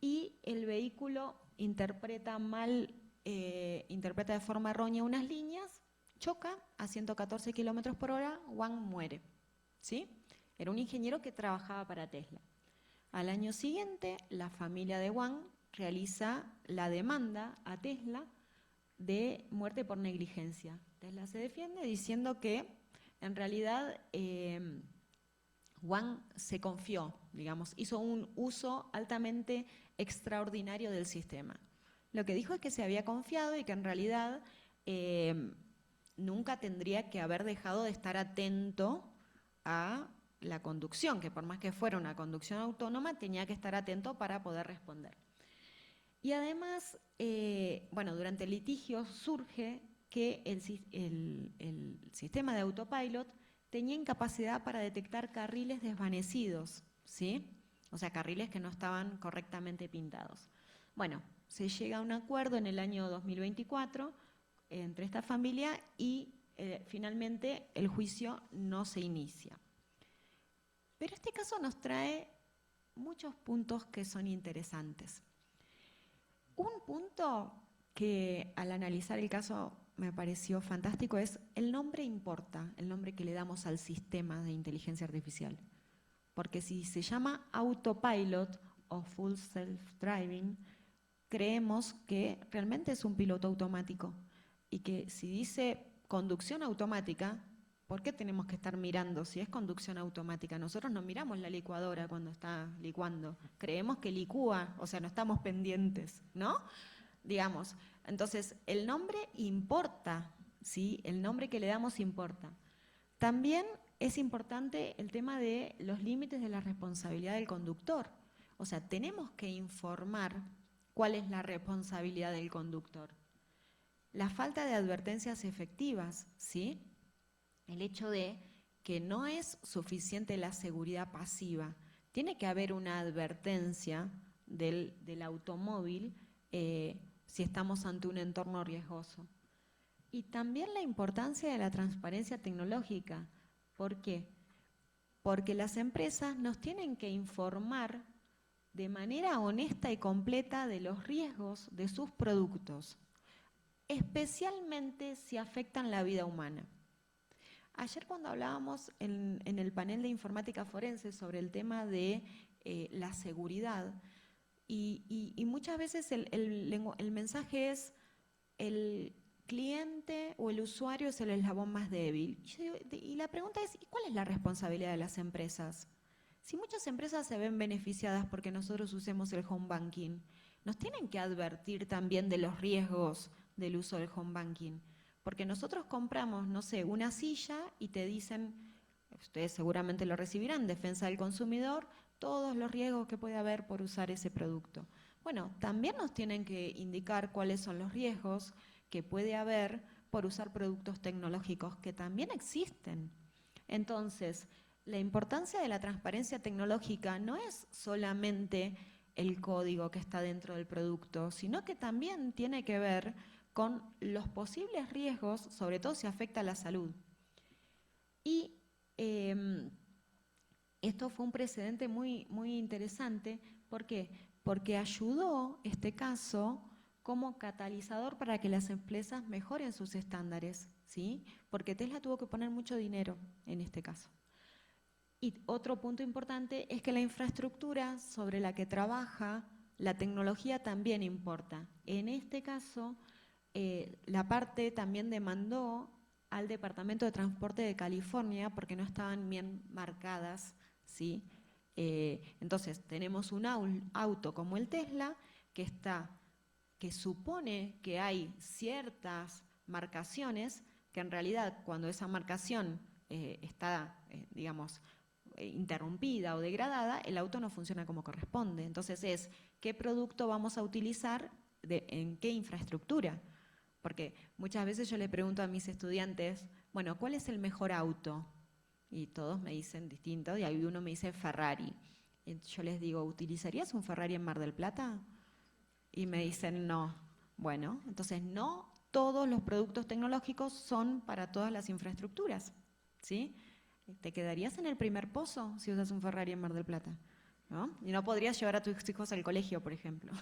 [SPEAKER 2] Y el vehículo interpreta de forma errónea unas líneas, choca a 114 kilómetros por hora, Juan muere, ¿sí? Era un ingeniero que trabajaba para Tesla. Al año siguiente, la familia de Juan realiza la demanda a Tesla de muerte por negligencia. Tesla se defiende diciendo que en realidad Juan se confió, digamos, hizo un uso altamente extraordinario del sistema. Lo que dijo es que se había confiado y que en realidad nunca tendría que haber dejado de estar atento a la conducción, que por más que fuera una conducción autónoma, tenía que estar atento para poder responder. Y además, bueno, durante el litigio surge que el sistema de autopilot tenía incapacidad para detectar carriles desvanecidos, ¿sí? O sea, carriles que no estaban correctamente pintados. Bueno, se llega a un acuerdo en el año 2024 entre esta familia y finalmente el juicio no se inicia. Pero este caso nos trae muchos puntos que son interesantes. Un punto que al analizar el caso me pareció fantástico es el nombre importa, el nombre que le damos al sistema de inteligencia artificial. Porque si se llama autopilot o full self-driving, creemos que realmente es un piloto automático y que si dice conducción automática, ¿por qué tenemos que estar mirando si es conducción automática? Nosotros no miramos la licuadora cuando está licuando, creemos que licúa, o sea, no estamos pendientes, ¿no? Digamos, entonces el nombre importa, ¿sí? El nombre que le damos importa. También es importante el tema de los límites de la responsabilidad del conductor. O sea, tenemos que informar cuál es la responsabilidad del conductor. La falta de advertencias efectivas, ¿sí? El hecho de que no es suficiente la seguridad pasiva. Tiene que haber una advertencia del automóvil si estamos ante un entorno riesgoso. Y también la importancia de la transparencia tecnológica. ¿Por qué? Porque las empresas nos tienen que informar de manera honesta y completa de los riesgos de sus productos, especialmente si afectan la vida humana. Ayer cuando hablábamos en el panel de informática forense sobre el tema de la seguridad, y muchas veces el mensaje es el cliente o el usuario es el eslabón más débil. Y la pregunta es, ¿cuál es la responsabilidad de las empresas? Si muchas empresas se ven beneficiadas porque nosotros usemos el home banking, nos tienen que advertir también de los riesgos del uso del home banking. Porque nosotros compramos, no sé, una silla y te dicen, ustedes seguramente lo recibirán, defensa del consumidor, todos los riesgos que puede haber por usar ese producto. Bueno, también nos tienen que indicar cuáles son los riesgos que puede haber por usar productos tecnológicos que también existen. Entonces, la importancia de la transparencia tecnológica no es solamente el código que está dentro del producto, sino que también tiene que ver con los posibles riesgos, sobre todo si afecta a la salud. Y esto fue un precedente muy interesante. ¿Por qué? Porque ayudó este caso como catalizador para que las empresas mejoren sus estándares, ¿sí? Porque Tesla tuvo que poner mucho dinero en este caso. Y otro punto importante es que la infraestructura sobre la que trabaja la tecnología también importa. En este caso, la parte también demandó al Departamento de Transporte de California porque no estaban bien marcadas, ¿sí? Entonces, tenemos un auto como el Tesla que supone que hay ciertas marcaciones que en realidad cuando esa marcación está, digamos, interrumpida o degradada, el auto no funciona como corresponde. Entonces es, ¿qué producto vamos a utilizar en qué infraestructura? Porque muchas veces yo le pregunto a mis estudiantes, bueno, ¿cuál es el mejor auto? Y todos me dicen distinto, y ahí uno me dice Ferrari. Y yo les digo, ¿utilizarías un Ferrari en Mar del Plata? Y me dicen no. Bueno, entonces no todos los productos tecnológicos son para todas las infraestructuras, ¿sí? ¿Te quedarías en el primer pozo si usas un Ferrari en Mar del Plata? ¿No? Y no podrías llevar a tus hijos al colegio, por ejemplo.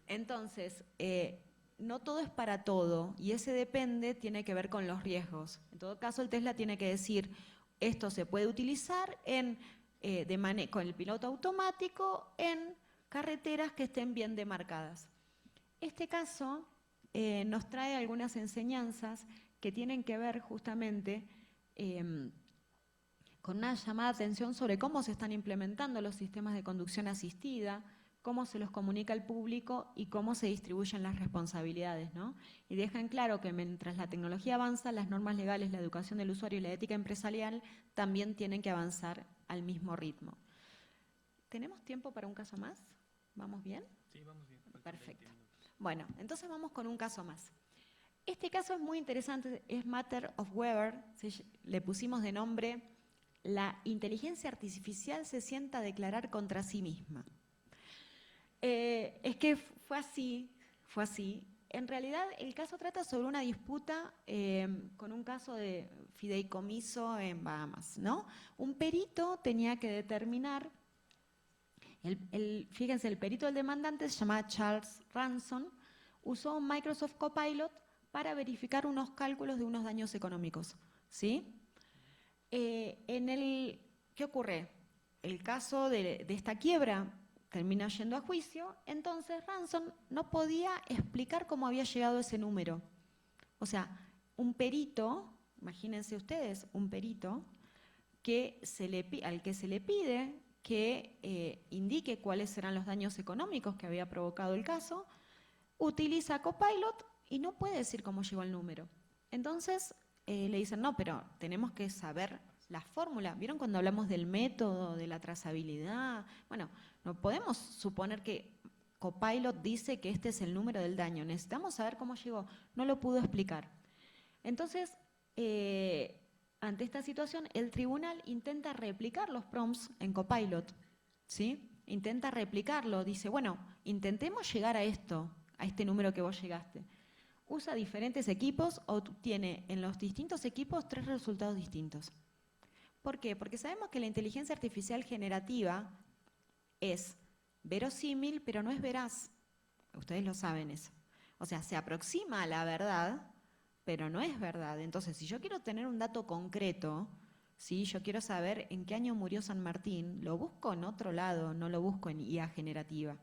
[SPEAKER 2] Entonces, no todo es para todo y ese depende, tiene que ver con los riesgos. En todo caso, el Tesla tiene que decir, esto se puede utilizar con el piloto automático en carreteras que estén bien demarcadas. Este caso nos trae algunas enseñanzas que tienen que ver justamente con una llamada de atención sobre cómo se están implementando los sistemas de conducción asistida, cómo se los comunica al público y cómo se distribuyen las responsabilidades, ¿no? Y dejan claro que mientras la tecnología avanza, las normas legales, la educación del usuario y la ética empresarial también tienen que avanzar al mismo ritmo. ¿Tenemos tiempo para un caso más? ¿Vamos bien?
[SPEAKER 1] Sí, vamos bien.
[SPEAKER 2] Perfecto. Bueno, entonces vamos con un caso más. Este caso es muy interesante, es Matter of Weber, le pusimos de nombre la inteligencia artificial se sienta a declarar contra sí misma. Es que fue así. En realidad el caso trata sobre una disputa con un caso de fideicomiso en Bahamas, ¿no? Un perito tenía que determinar Fíjense, el perito del demandante se llama Charles Ransom, usó un Microsoft Copilot para verificar unos cálculos de unos daños económicos, ¿sí? ¿Qué ocurre? El caso de esta quiebra termina yendo a juicio, entonces Ransom no podía explicar cómo había llegado ese número. O sea, un perito, imagínense ustedes, un perito al que se le pide que indique cuáles serán los daños económicos que había provocado el caso, utiliza Copilot y no puede decir cómo llegó el número. Entonces le dicen, no, pero tenemos que saber la fórmula. ¿Vieron cuando hablamos del método, de la trazabilidad? Bueno, no podemos suponer que Copilot dice que este es el número del daño. Necesitamos saber cómo llegó. No lo pudo explicar. Entonces, ante esta situación, el tribunal intenta replicar los prompts en Copilot, ¿sí? Intenta replicarlo, dice, bueno, intentemos llegar a esto, a este número que vos llegaste. Usa diferentes equipos, obtiene en los distintos equipos 3 resultados distintos. ¿Por qué? Porque sabemos que la inteligencia artificial generativa es verosímil, pero no es veraz. Ustedes lo saben eso. O sea, se aproxima a la verdad, pero no es verdad. Entonces, si yo quiero tener un dato concreto, ¿sí? Yo quiero saber en qué año murió San Martín, lo busco en otro lado, no lo busco en IA generativa.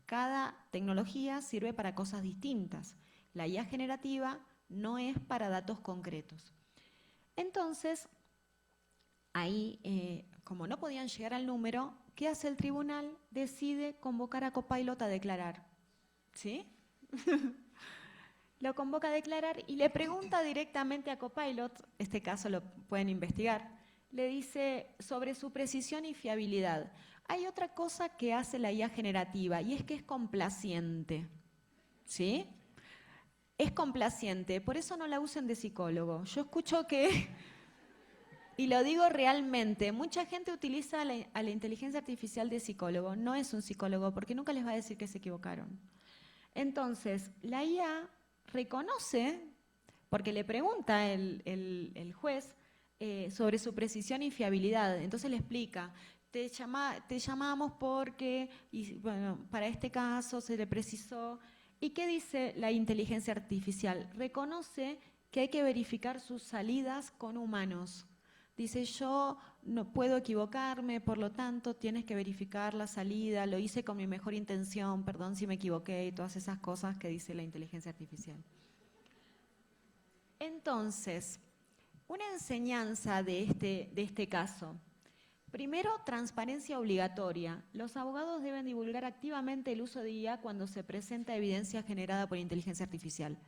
[SPEAKER 2] Cada tecnología sirve para cosas distintas. La IA generativa no es para datos concretos. Entonces, ahí, como no podían llegar al número, ¿qué hace el tribunal? Decide convocar a Copilot a declarar. ¿Sí? Lo convoca a declarar y le pregunta directamente a Copilot, este caso lo pueden investigar, le dice sobre su precisión y fiabilidad. Hay otra cosa que hace la IA generativa y es que es complaciente. ¿Sí? Es complaciente, por eso no la usen de psicólogo. Yo escucho que, y lo digo realmente, mucha gente utiliza a la inteligencia artificial de psicólogo. No es un psicólogo porque nunca les va a decir que se equivocaron. Entonces, la IA reconoce, porque le pregunta el juez sobre su precisión y fiabilidad. Entonces le explica, te llamamos porque, y, bueno, para este caso se le precisó. ¿Y qué dice la inteligencia artificial? Reconoce que hay que verificar sus salidas con humanos. Dice, yo no puedo equivocarme, por lo tanto tienes que verificar la salida, lo hice con mi mejor intención, perdón si me equivoqué y todas esas cosas que dice la inteligencia artificial. Entonces, una enseñanza de este caso. Primero, transparencia obligatoria. Los abogados deben divulgar activamente el uso de IA cuando se presenta evidencia generada por inteligencia artificial.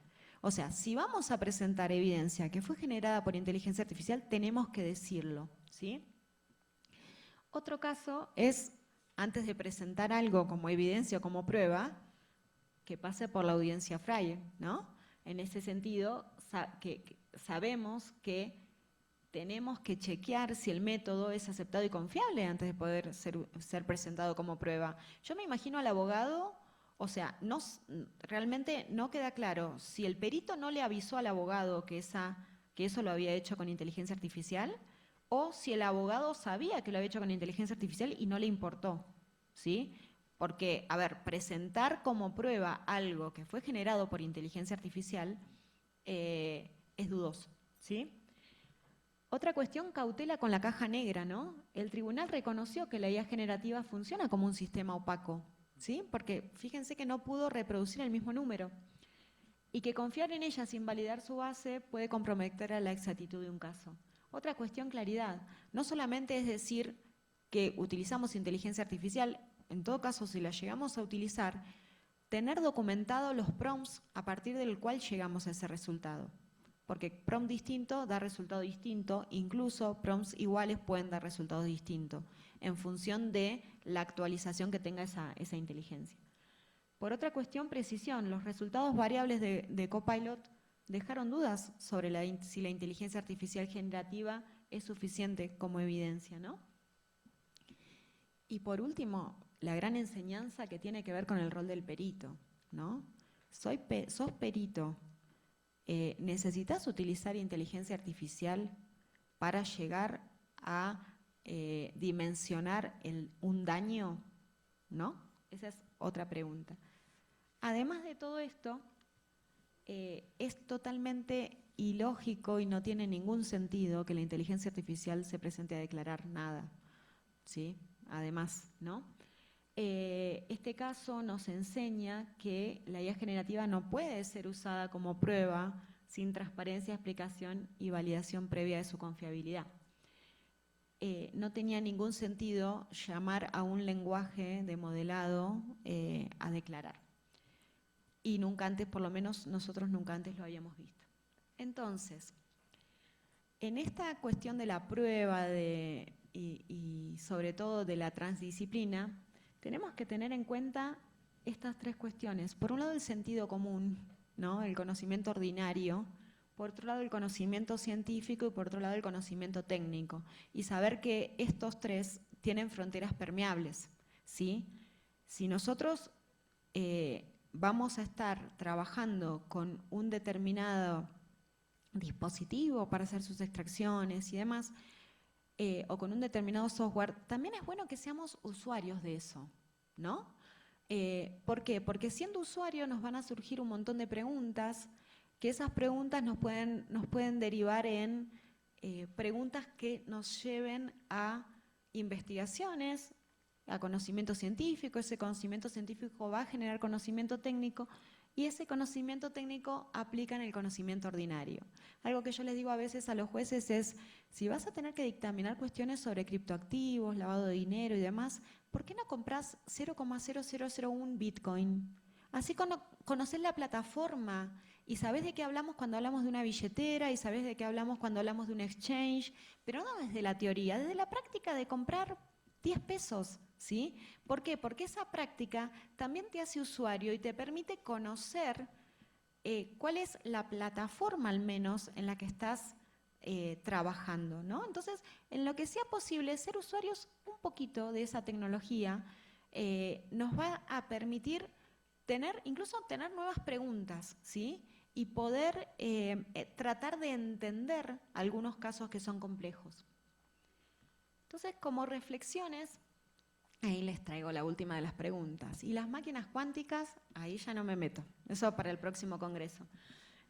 [SPEAKER 2] O sea, si vamos a presentar evidencia que fue generada por inteligencia artificial, tenemos que decirlo, ¿sí? Otro caso es, antes de presentar algo como evidencia o como prueba, que pase por la audiencia Freire, ¿no? En ese sentido, sabemos que tenemos que chequear si el método es aceptado y confiable antes de poder ser presentado como prueba. Yo me imagino al abogado, o sea, realmente no queda claro si el perito no le avisó al abogado que eso lo había hecho con inteligencia artificial o si el abogado sabía que lo había hecho con inteligencia artificial y no le importó, ¿sí? Porque, a ver, presentar como prueba algo que fue generado por inteligencia artificial es dudoso, ¿sí? Otra cuestión, cautela con la caja negra, ¿no? El tribunal reconoció que la IA generativa funciona como un sistema opaco, ¿sí? Porque fíjense que no pudo reproducir el mismo número y que confiar en ella sin validar su base puede comprometer a la exactitud de un caso. Otra cuestión, claridad. No solamente es decir que utilizamos inteligencia artificial, en todo caso, si la llegamos a utilizar, tener documentados los prompts a partir del cual llegamos a ese resultado. Porque prompt distinto da resultado distinto, incluso prompts iguales pueden dar resultados distintos, en función de la actualización que tenga esa inteligencia. Por otra cuestión, precisión. Los resultados variables de Copilot dejaron dudas sobre si la inteligencia artificial generativa es suficiente como evidencia, ¿no? Y por último, la gran enseñanza que tiene que ver con el rol del perito, ¿no? Sos perito. ¿Necesitas utilizar inteligencia artificial para llegar a dimensionar un daño? ¿no? Esa es otra pregunta. Además de todo esto, es totalmente ilógico y no tiene ningún sentido que la inteligencia artificial se presente a declarar nada, ¿sí? Además, ¿no? Este caso nos enseña que la IA generativa no puede ser usada como prueba sin transparencia, explicación y validación previa de su confiabilidad. No tenía ningún sentido llamar a un lenguaje de modelado a declarar. Y nunca antes, por lo menos nosotros nunca antes lo habíamos visto. Entonces, en esta cuestión de la prueba y sobre todo de la transdisciplina, tenemos que tener en cuenta estas tres cuestiones. Por un lado, el sentido común, ¿no? El conocimiento ordinario. Por otro lado, el conocimiento científico y por otro lado, el conocimiento técnico. Y saber que estos tres tienen fronteras permeables, ¿sí? Si nosotros vamos a estar trabajando con un determinado dispositivo para hacer sus extracciones y demás, o con un determinado software, también es bueno que seamos usuarios de eso, ¿no? ¿Por qué? Porque siendo usuario nos van a surgir un montón de preguntas, que esas preguntas nos pueden derivar en preguntas que nos lleven a investigaciones, a conocimiento científico. Ese conocimiento científico va a generar conocimiento técnico y ese conocimiento técnico aplica en el conocimiento ordinario. Algo que yo les digo a veces a los jueces es, si vas a tener que dictaminar cuestiones sobre criptoactivos, lavado de dinero y demás, ¿por qué no compras 0,0001 Bitcoin? Así conocés la plataforma y sabés de qué hablamos cuando hablamos de una billetera y sabés de qué hablamos cuando hablamos de un exchange, pero no desde la teoría, desde la práctica de comprar 10 pesos, ¿sí? ¿Por qué? Porque esa práctica también te hace usuario y te permite conocer cuál es la plataforma al menos en la que estás trabajando, ¿no? Entonces, en lo que sea posible, ser usuarios un poquito de esa tecnología nos va a permitir incluso tener nuevas preguntas, ¿sí? Y poder tratar de entender algunos casos que son complejos. Entonces, como reflexiones, ahí les traigo la última de las preguntas. Y las máquinas cuánticas, ahí ya no me meto. Eso para el próximo congreso.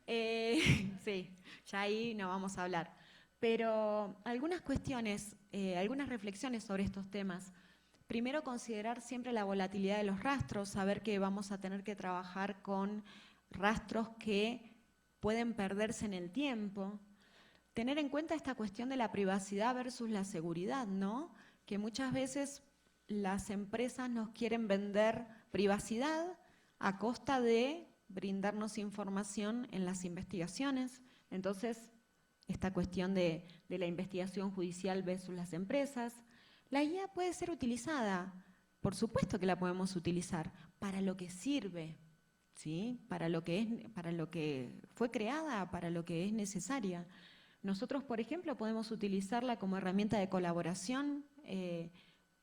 [SPEAKER 2] Sí, ya ahí no vamos a hablar. Pero algunas cuestiones, algunas reflexiones sobre estos temas. Primero, considerar siempre la volatilidad de los rastros, saber que vamos a tener que trabajar con rastros que pueden perderse en el tiempo. Tener en cuenta esta cuestión de la privacidad versus la seguridad, ¿no? Que muchas veces las empresas nos quieren vender privacidad a costa de brindarnos información en las investigaciones. Entonces, esta cuestión de la investigación judicial versus las empresas. La IA puede ser utilizada, por supuesto que la podemos utilizar, para lo que sirve, ¿sí? Para lo que fue creada, para lo que es necesaria. Nosotros, por ejemplo, podemos utilizarla como herramienta de colaboración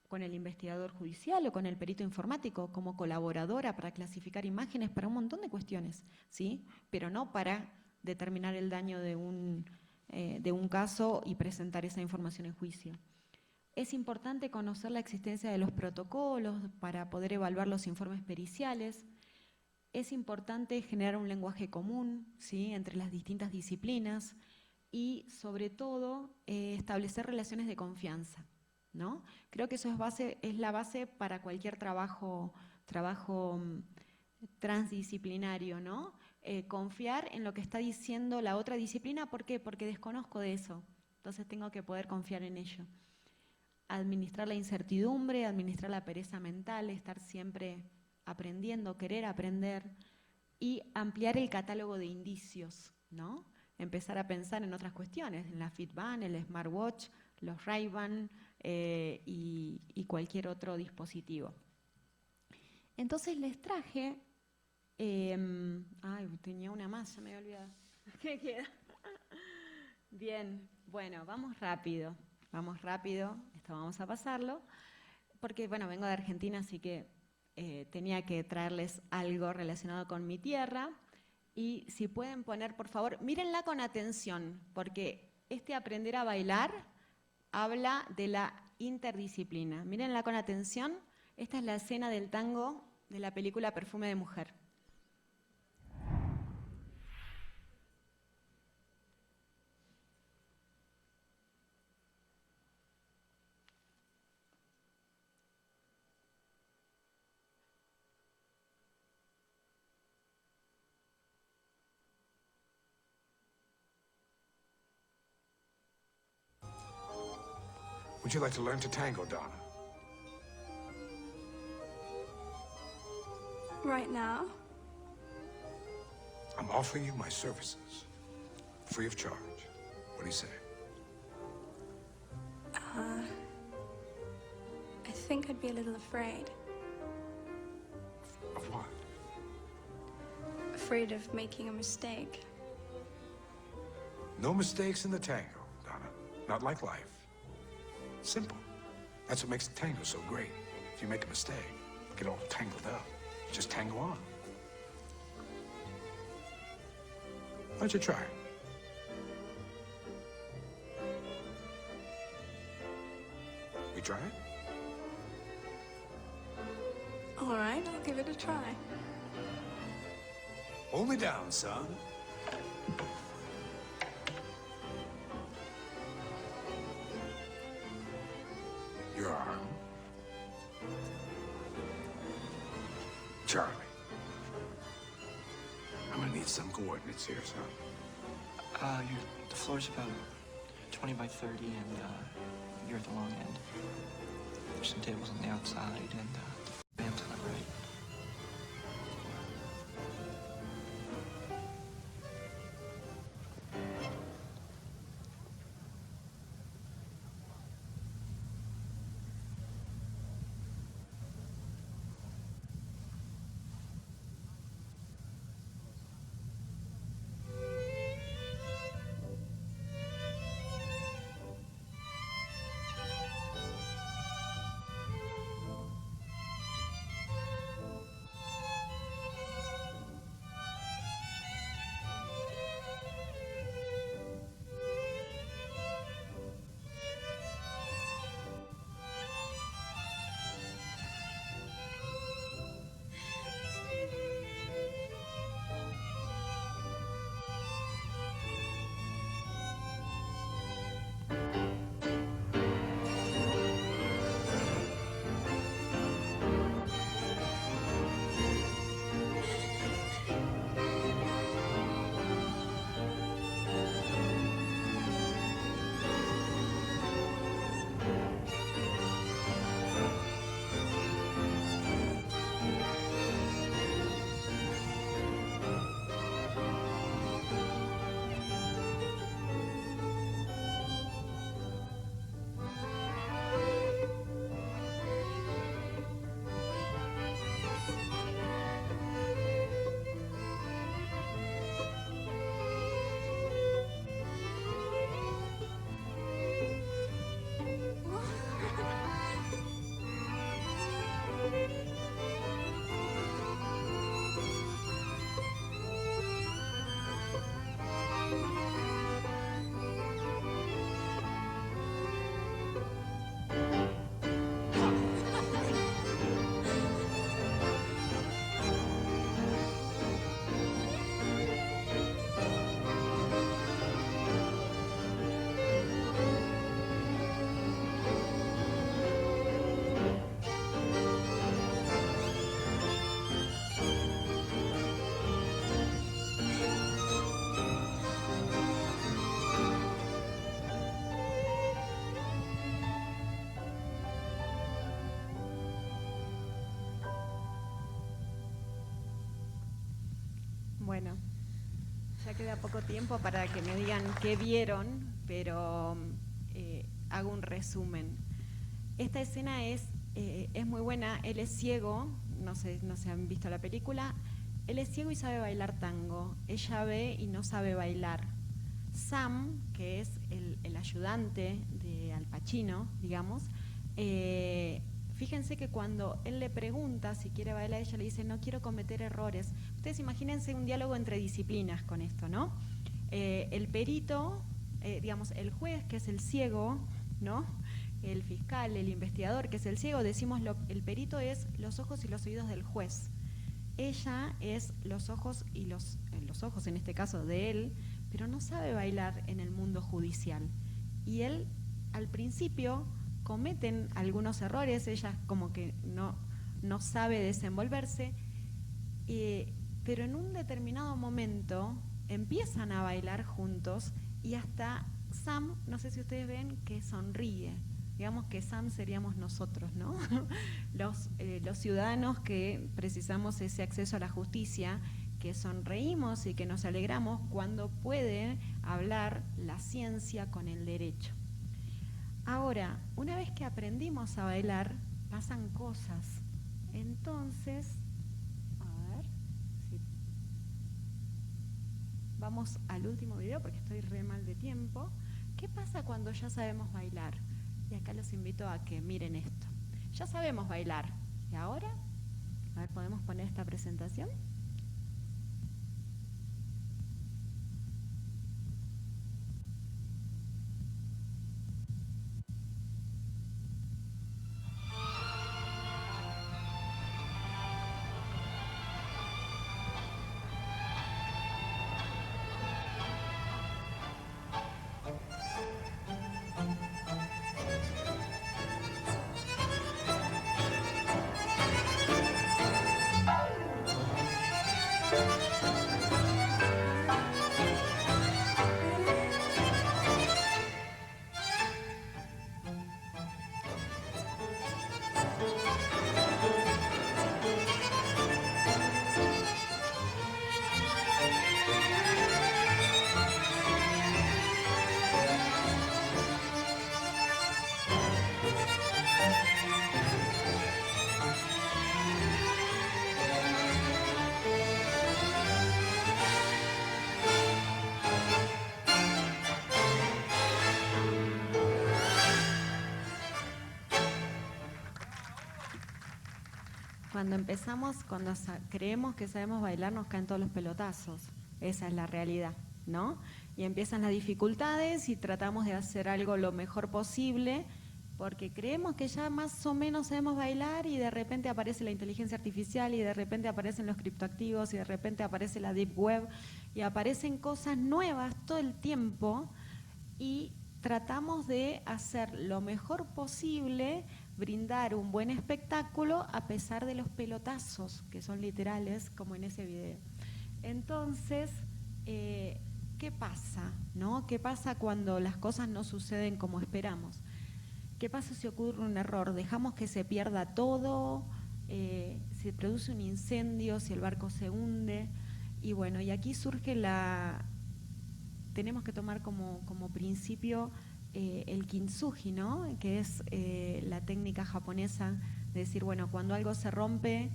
[SPEAKER 2] con el investigador judicial o con el perito informático, como colaboradora para clasificar imágenes, para un montón de cuestiones, ¿sí? Pero no para determinar el daño de un caso y presentar esa información en juicio. Es importante conocer la existencia de los protocolos para poder evaluar los informes periciales. Es importante generar un lenguaje común, ¿sí? Entre las distintas disciplinas y, sobre todo, establecer relaciones de confianza, ¿no? Creo que eso es la base para cualquier trabajo transdisciplinario, ¿no? Confiar en lo que está diciendo la otra disciplina. ¿Por qué? Porque desconozco de eso, entonces tengo que poder confiar en ello. Administrar la incertidumbre, administrar la pereza mental, estar siempre aprendiendo, querer aprender y ampliar el catálogo de indicios, ¿no? Empezar a pensar en otras cuestiones, en la Fitband, el smartwatch, los Ray-Ban y cualquier otro dispositivo. Entonces les traje, tenía una más, ya me había olvidado. ¿Qué queda? Bien, bueno, vamos rápido, esto vamos a pasarlo, porque bueno, vengo de Argentina, así que tenía que traerles algo relacionado con mi tierra. Y si pueden poner, por favor, mírenla con atención, porque aprender a bailar habla de la interdisciplina. Mírenla con atención, Esta es la escena del tango de la película Perfume de Mujer.
[SPEAKER 3] Would you like to learn to tango, Donna?
[SPEAKER 4] Right now?
[SPEAKER 3] I'm offering you my services, free of charge. What do you say?
[SPEAKER 4] I think I'd be a little afraid.
[SPEAKER 3] Of what?
[SPEAKER 4] Afraid of making a mistake.
[SPEAKER 3] No mistakes in the tango, Donna. Not like life. Simple. That's what makes the tango so great. If you make a mistake, get all tangled up. Just tango on. Why don't you try it? We try it?
[SPEAKER 4] All right, I'll give it a try.
[SPEAKER 3] Hold me down, son. Your arm. Charlie. I'm gonna need some coordinates here, son.
[SPEAKER 5] The floor's about 20 by 30, and you're at the long end. There's some tables on the outside, and the band's on the right.
[SPEAKER 2] Bueno, ya queda poco tiempo para que me digan qué vieron, pero hago un resumen. Esta escena es muy buena. Él es ciego, no sé si han visto la película. Él es ciego y sabe bailar tango. Ella ve y no sabe bailar. Sam, que es el ayudante de Al Pacino, digamos, fíjense que cuando él le pregunta si quiere bailar, ella le dice, no quiero cometer errores. Ustedes imagínense un diálogo entre disciplinas con esto, ¿no? El perito, digamos, el juez, que es el ciego, ¿no? el fiscal, el investigador, que es el ciego, decimos el perito es los ojos y los oídos del juez. Ella es los ojos y los ojos, en este caso, de él, pero no sabe bailar en el mundo judicial. Y él, al principio, cometen algunos errores, ella como que no sabe desenvolverse, pero en un determinado momento empiezan a bailar juntos y hasta Sam, no sé si ustedes ven, que sonríe. Digamos que Sam seríamos nosotros, ¿no? Los ciudadanos que precisamos ese acceso a la justicia, que sonreímos y que nos alegramos cuando puede hablar la ciencia con el derecho. Ahora, una vez que aprendimos a bailar, pasan cosas. Entonces, a ver, si vamos al último video porque estoy re mal de tiempo. ¿Qué pasa cuando ya sabemos bailar? Y acá los invito a que miren esto. Ya sabemos bailar. ¿Y ahora? A ver, ¿podemos poner esta presentación? Cuando empezamos, creemos que sabemos bailar, nos caen todos los pelotazos. Esa es la realidad, ¿no? Y empiezan las dificultades y tratamos de hacer algo lo mejor posible porque creemos que ya más o menos sabemos bailar y de repente aparece la inteligencia artificial y de repente aparecen los criptoactivos y de repente aparece la deep web y aparecen cosas nuevas todo el tiempo y tratamos de hacer lo mejor posible, brindar un buen espectáculo a pesar de los pelotazos, que son literales, como en ese video. Entonces, ¿qué pasa? ¿No? ¿Qué pasa cuando las cosas no suceden como esperamos? ¿Qué pasa si ocurre un error? ¿Dejamos que se pierda todo? ¿Se produce un incendio? ¿Si el barco se hunde? Y bueno, y aquí surge tenemos que tomar como principio el kintsugi, ¿no? Que es la técnica japonesa de decir, bueno, cuando algo se rompe,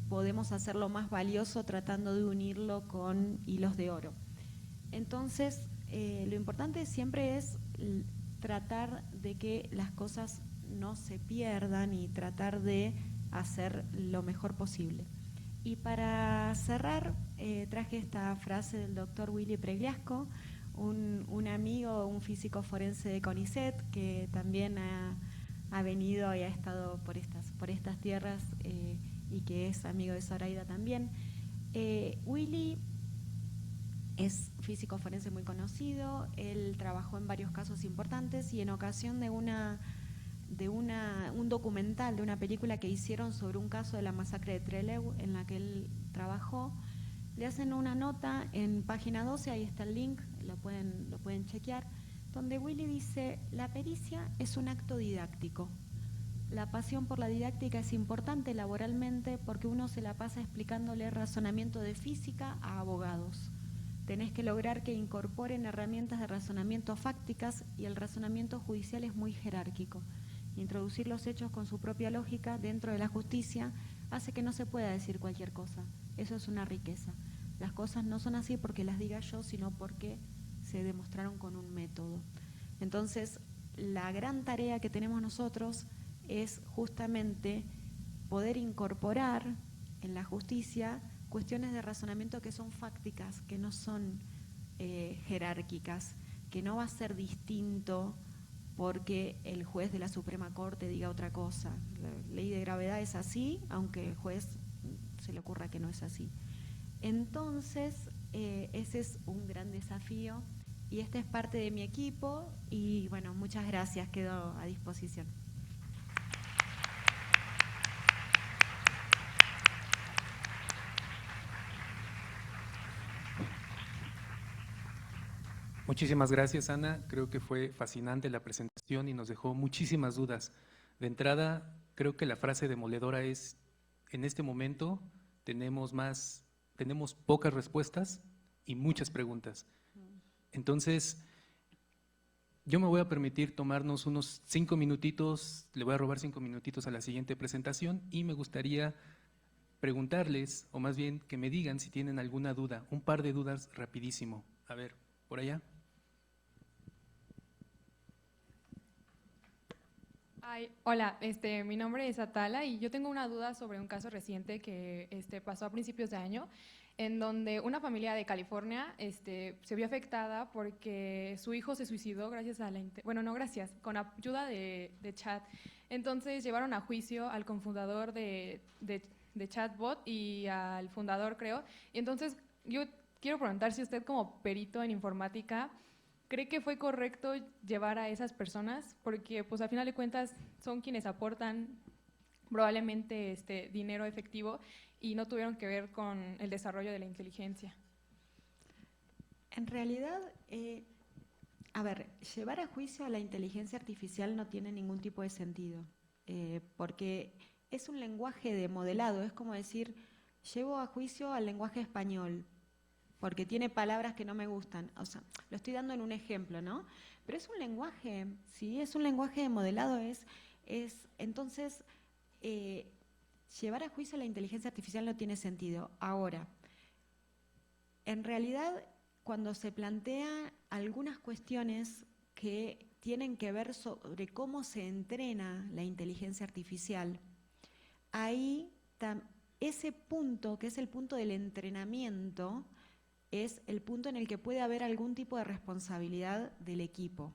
[SPEAKER 2] podemos hacerlo más valioso tratando de unirlo con hilos de oro. Entonces, lo importante siempre es tratar de que las cosas no se pierdan y tratar de hacer lo mejor posible. Y para cerrar, traje esta frase del doctor Willy Pregliasco, un amigo, un físico forense de CONICET, que también ha venido y ha estado por estas tierras y que es amigo de Zoraida también. Willy es físico forense muy conocido, él trabajó en varios casos importantes y en ocasión de un documental, de una película que hicieron sobre un caso de la masacre de Trelew en la que él trabajó, le hacen una nota en página 12, ahí está el link, lo pueden chequear, donde Willy dice: la pericia es un acto didáctico. La pasión por la didáctica es importante laboralmente porque uno se la pasa explicándole razonamiento de física a abogados. Tenés que lograr que incorporen herramientas de razonamiento fácticas y el razonamiento judicial es muy jerárquico. Introducir los hechos con su propia lógica dentro de la justicia hace que no se pueda decir cualquier cosa. Eso es una riqueza. Las cosas no son así porque las diga yo, sino porque se demostraron con un método. Entonces, la gran tarea que tenemos nosotros es justamente poder incorporar en la justicia cuestiones de razonamiento que son fácticas, que no son jerárquicas, que no va a ser distinto porque el juez de la Suprema Corte diga otra cosa. La ley de gravedad es así, aunque el juez se le ocurra que no es así. Entonces, ese es un gran desafío y este es parte de mi equipo y bueno, muchas gracias, quedo a disposición.
[SPEAKER 1] Muchísimas gracias, Ana. Creo que fue fascinante la presentación y nos dejó muchísimas dudas. De entrada, creo que la frase demoledora es: en este momento tenemos pocas respuestas y muchas preguntas. Entonces, yo me voy a permitir tomarnos unos 5 minutitos, le voy a robar 5 minutitos a la siguiente presentación y me gustaría preguntarles, o más bien que me digan si tienen alguna duda, un par de dudas rapidísimo. A ver, por allá.
[SPEAKER 6] Hola, mi nombre es Atala y yo tengo una duda sobre un caso reciente que pasó a principios de año, en donde una familia de California se vio afectada porque su hijo se suicidó gracias a con ayuda de chat. Entonces llevaron a juicio al cofundador de Chatbot y al fundador, creo. Y entonces yo quiero preguntar si usted, como perito en informática, ¿cree que fue correcto llevar a esas personas? Porque pues a final de cuentas son quienes aportan probablemente dinero efectivo y no tuvieron que ver con el desarrollo de la inteligencia.
[SPEAKER 2] En realidad, a ver, llevar a juicio a la inteligencia artificial no tiene ningún tipo de sentido, porque es un lenguaje de modelado, es como decir, llevo a juicio al lenguaje español, porque tiene palabras que no me gustan. O sea, lo estoy dando en un ejemplo, ¿no? Pero es un lenguaje, ¿sí? Es un lenguaje de modelado, entonces, llevar a juicio a la inteligencia artificial no tiene sentido. Ahora, en realidad, cuando se plantean algunas cuestiones que tienen que ver sobre cómo se entrena la inteligencia artificial, ahí ese punto, que es el punto del entrenamiento, es el punto en el que puede haber algún tipo de responsabilidad del equipo.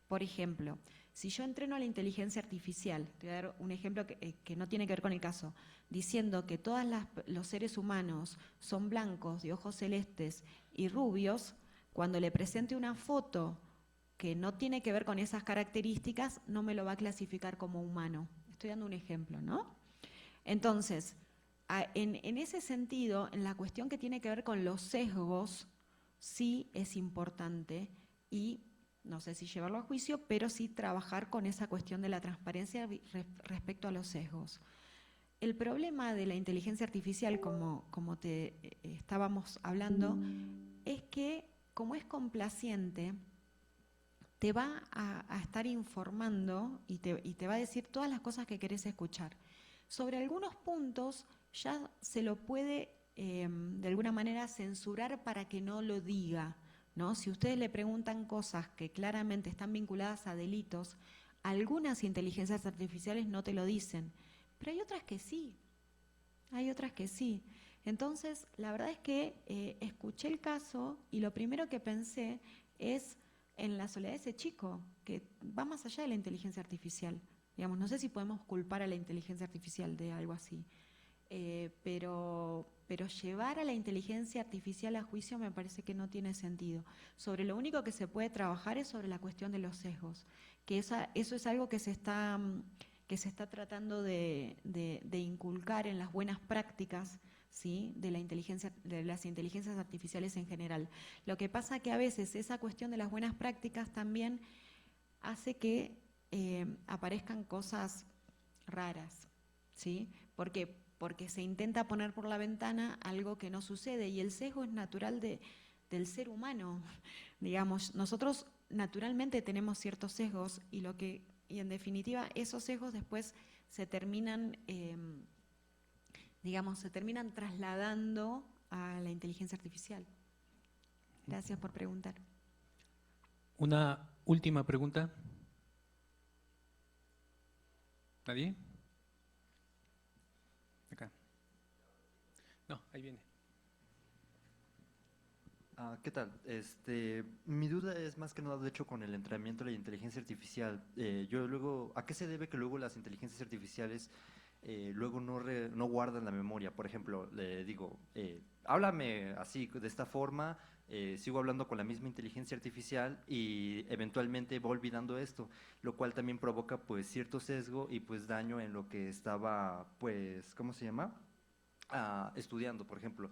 [SPEAKER 2] Por ejemplo, si yo entreno a la inteligencia artificial, te voy a dar un ejemplo que no tiene que ver con el caso, diciendo que todos los seres humanos son blancos, de ojos celestes y rubios, cuando le presente una foto que no tiene que ver con esas características, no me lo va a clasificar como humano. Estoy dando un ejemplo, ¿no? Entonces, en ese sentido, en la cuestión que tiene que ver con los sesgos, sí es importante y no sé si llevarlo a juicio, pero sí trabajar con esa cuestión de la transparencia respecto a los sesgos. El problema de la inteligencia artificial, como te estábamos hablando, es que como es complaciente, te va a estar informando y te va a decir todas las cosas que querés escuchar. Sobre algunos puntos ya se lo puede de alguna manera censurar para que no lo diga, ¿no? Si ustedes le preguntan cosas que claramente están vinculadas a delitos, algunas inteligencias artificiales no te lo dicen, pero hay otras que sí, Entonces, la verdad es que escuché el caso y lo primero que pensé es en la soledad de ese chico, que va más allá de la inteligencia artificial. Digamos, no sé si podemos culpar a la inteligencia artificial de algo así, pero llevar a la inteligencia artificial a juicio me parece que no tiene sentido. Sobre lo único que se puede trabajar es sobre la cuestión de los sesgos, que eso es algo que se está tratando de inculcar en las buenas prácticas, ¿sí? de las inteligencias artificiales en general. Lo que pasa que a veces esa cuestión de las buenas prácticas también hace que aparezcan cosas raras, ¿sí? Porque se intenta poner por la ventana algo que no sucede y el sesgo es natural del ser humano. Digamos, nosotros naturalmente tenemos ciertos sesgos y en definitiva esos sesgos después se terminan, se terminan trasladando a la inteligencia artificial. Gracias por preguntar.
[SPEAKER 1] Una última pregunta. ¿Nadie? Acá. No, ahí viene.
[SPEAKER 7] ¿Qué tal? Mi duda es más que nada, de hecho, con el entrenamiento de la inteligencia artificial. Yo luego, ¿a qué se debe que luego las inteligencias artificiales luego no guardan la memoria? Por ejemplo, le digo, háblame así, de esta forma, sigo hablando con la misma inteligencia artificial y eventualmente va olvidando esto, lo cual también provoca pues cierto sesgo y pues daño en lo que estaba, pues, ¿cómo se llama? Estudiando, por ejemplo.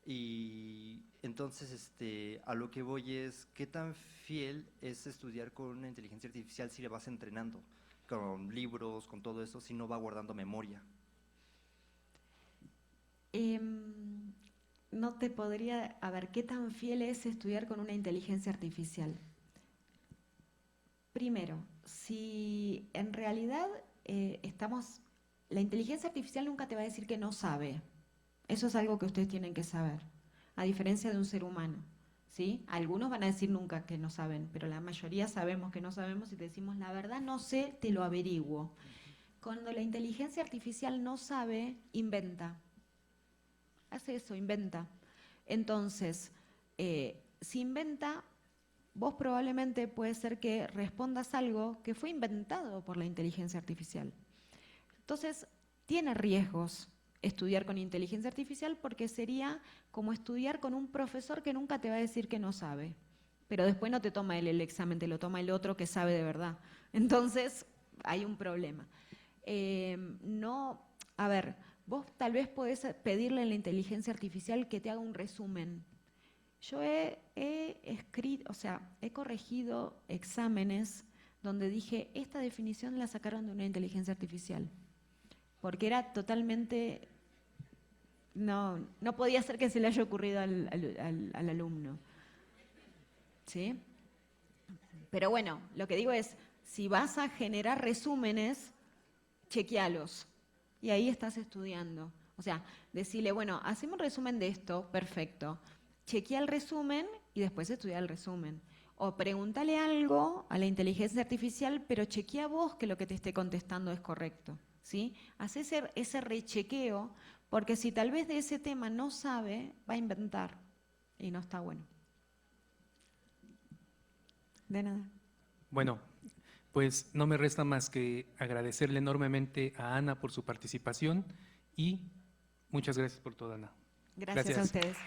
[SPEAKER 7] Y entonces, a lo que voy es, ¿qué tan fiel es estudiar con una inteligencia artificial si le vas entrenando? Con libros, con todo eso, si no va guardando memoria.
[SPEAKER 2] No te podría, a ver, ¿qué tan fiel es estudiar con una inteligencia artificial? Primero, si en realidad la inteligencia artificial nunca te va a decir que no sabe. Eso es algo que ustedes tienen que saber, a diferencia de un ser humano, ¿sí? Algunos van a decir nunca que no saben, pero la mayoría sabemos que no sabemos y te decimos la verdad no sé, te lo averiguo. Cuando la inteligencia artificial no sabe, inventa. Hace eso, inventa. Entonces, si inventa, vos probablemente puede ser que respondas algo que fue inventado por la inteligencia artificial. Entonces, tiene riesgos estudiar con inteligencia artificial porque sería como estudiar con un profesor que nunca te va a decir que no sabe, pero después no te toma él el examen, te lo toma el otro que sabe de verdad. Entonces, hay un problema. A ver, vos tal vez podés pedirle a la inteligencia artificial que te haga un resumen. Yo he escrito, he corregido exámenes donde dije, esta definición la sacaron de una inteligencia artificial, porque era totalmente, no podía ser que se le haya ocurrido al alumno. ¿Sí? Pero bueno, lo que digo es, si vas a generar resúmenes, chequealos. Y ahí estás estudiando. O sea, decirle, bueno, hacemos un resumen de esto, perfecto. Chequea el resumen y después estudia el resumen. O pregúntale algo a la inteligencia artificial, pero chequea vos que lo que te esté contestando es correcto, ¿sí? Haz ese rechequeo, porque si tal vez de ese tema no sabe, va a inventar y no está bueno. De nada.
[SPEAKER 1] Bueno, pues no me resta más que agradecerle enormemente a Ana por su participación y muchas gracias por todo, Ana.
[SPEAKER 2] Gracias a ustedes.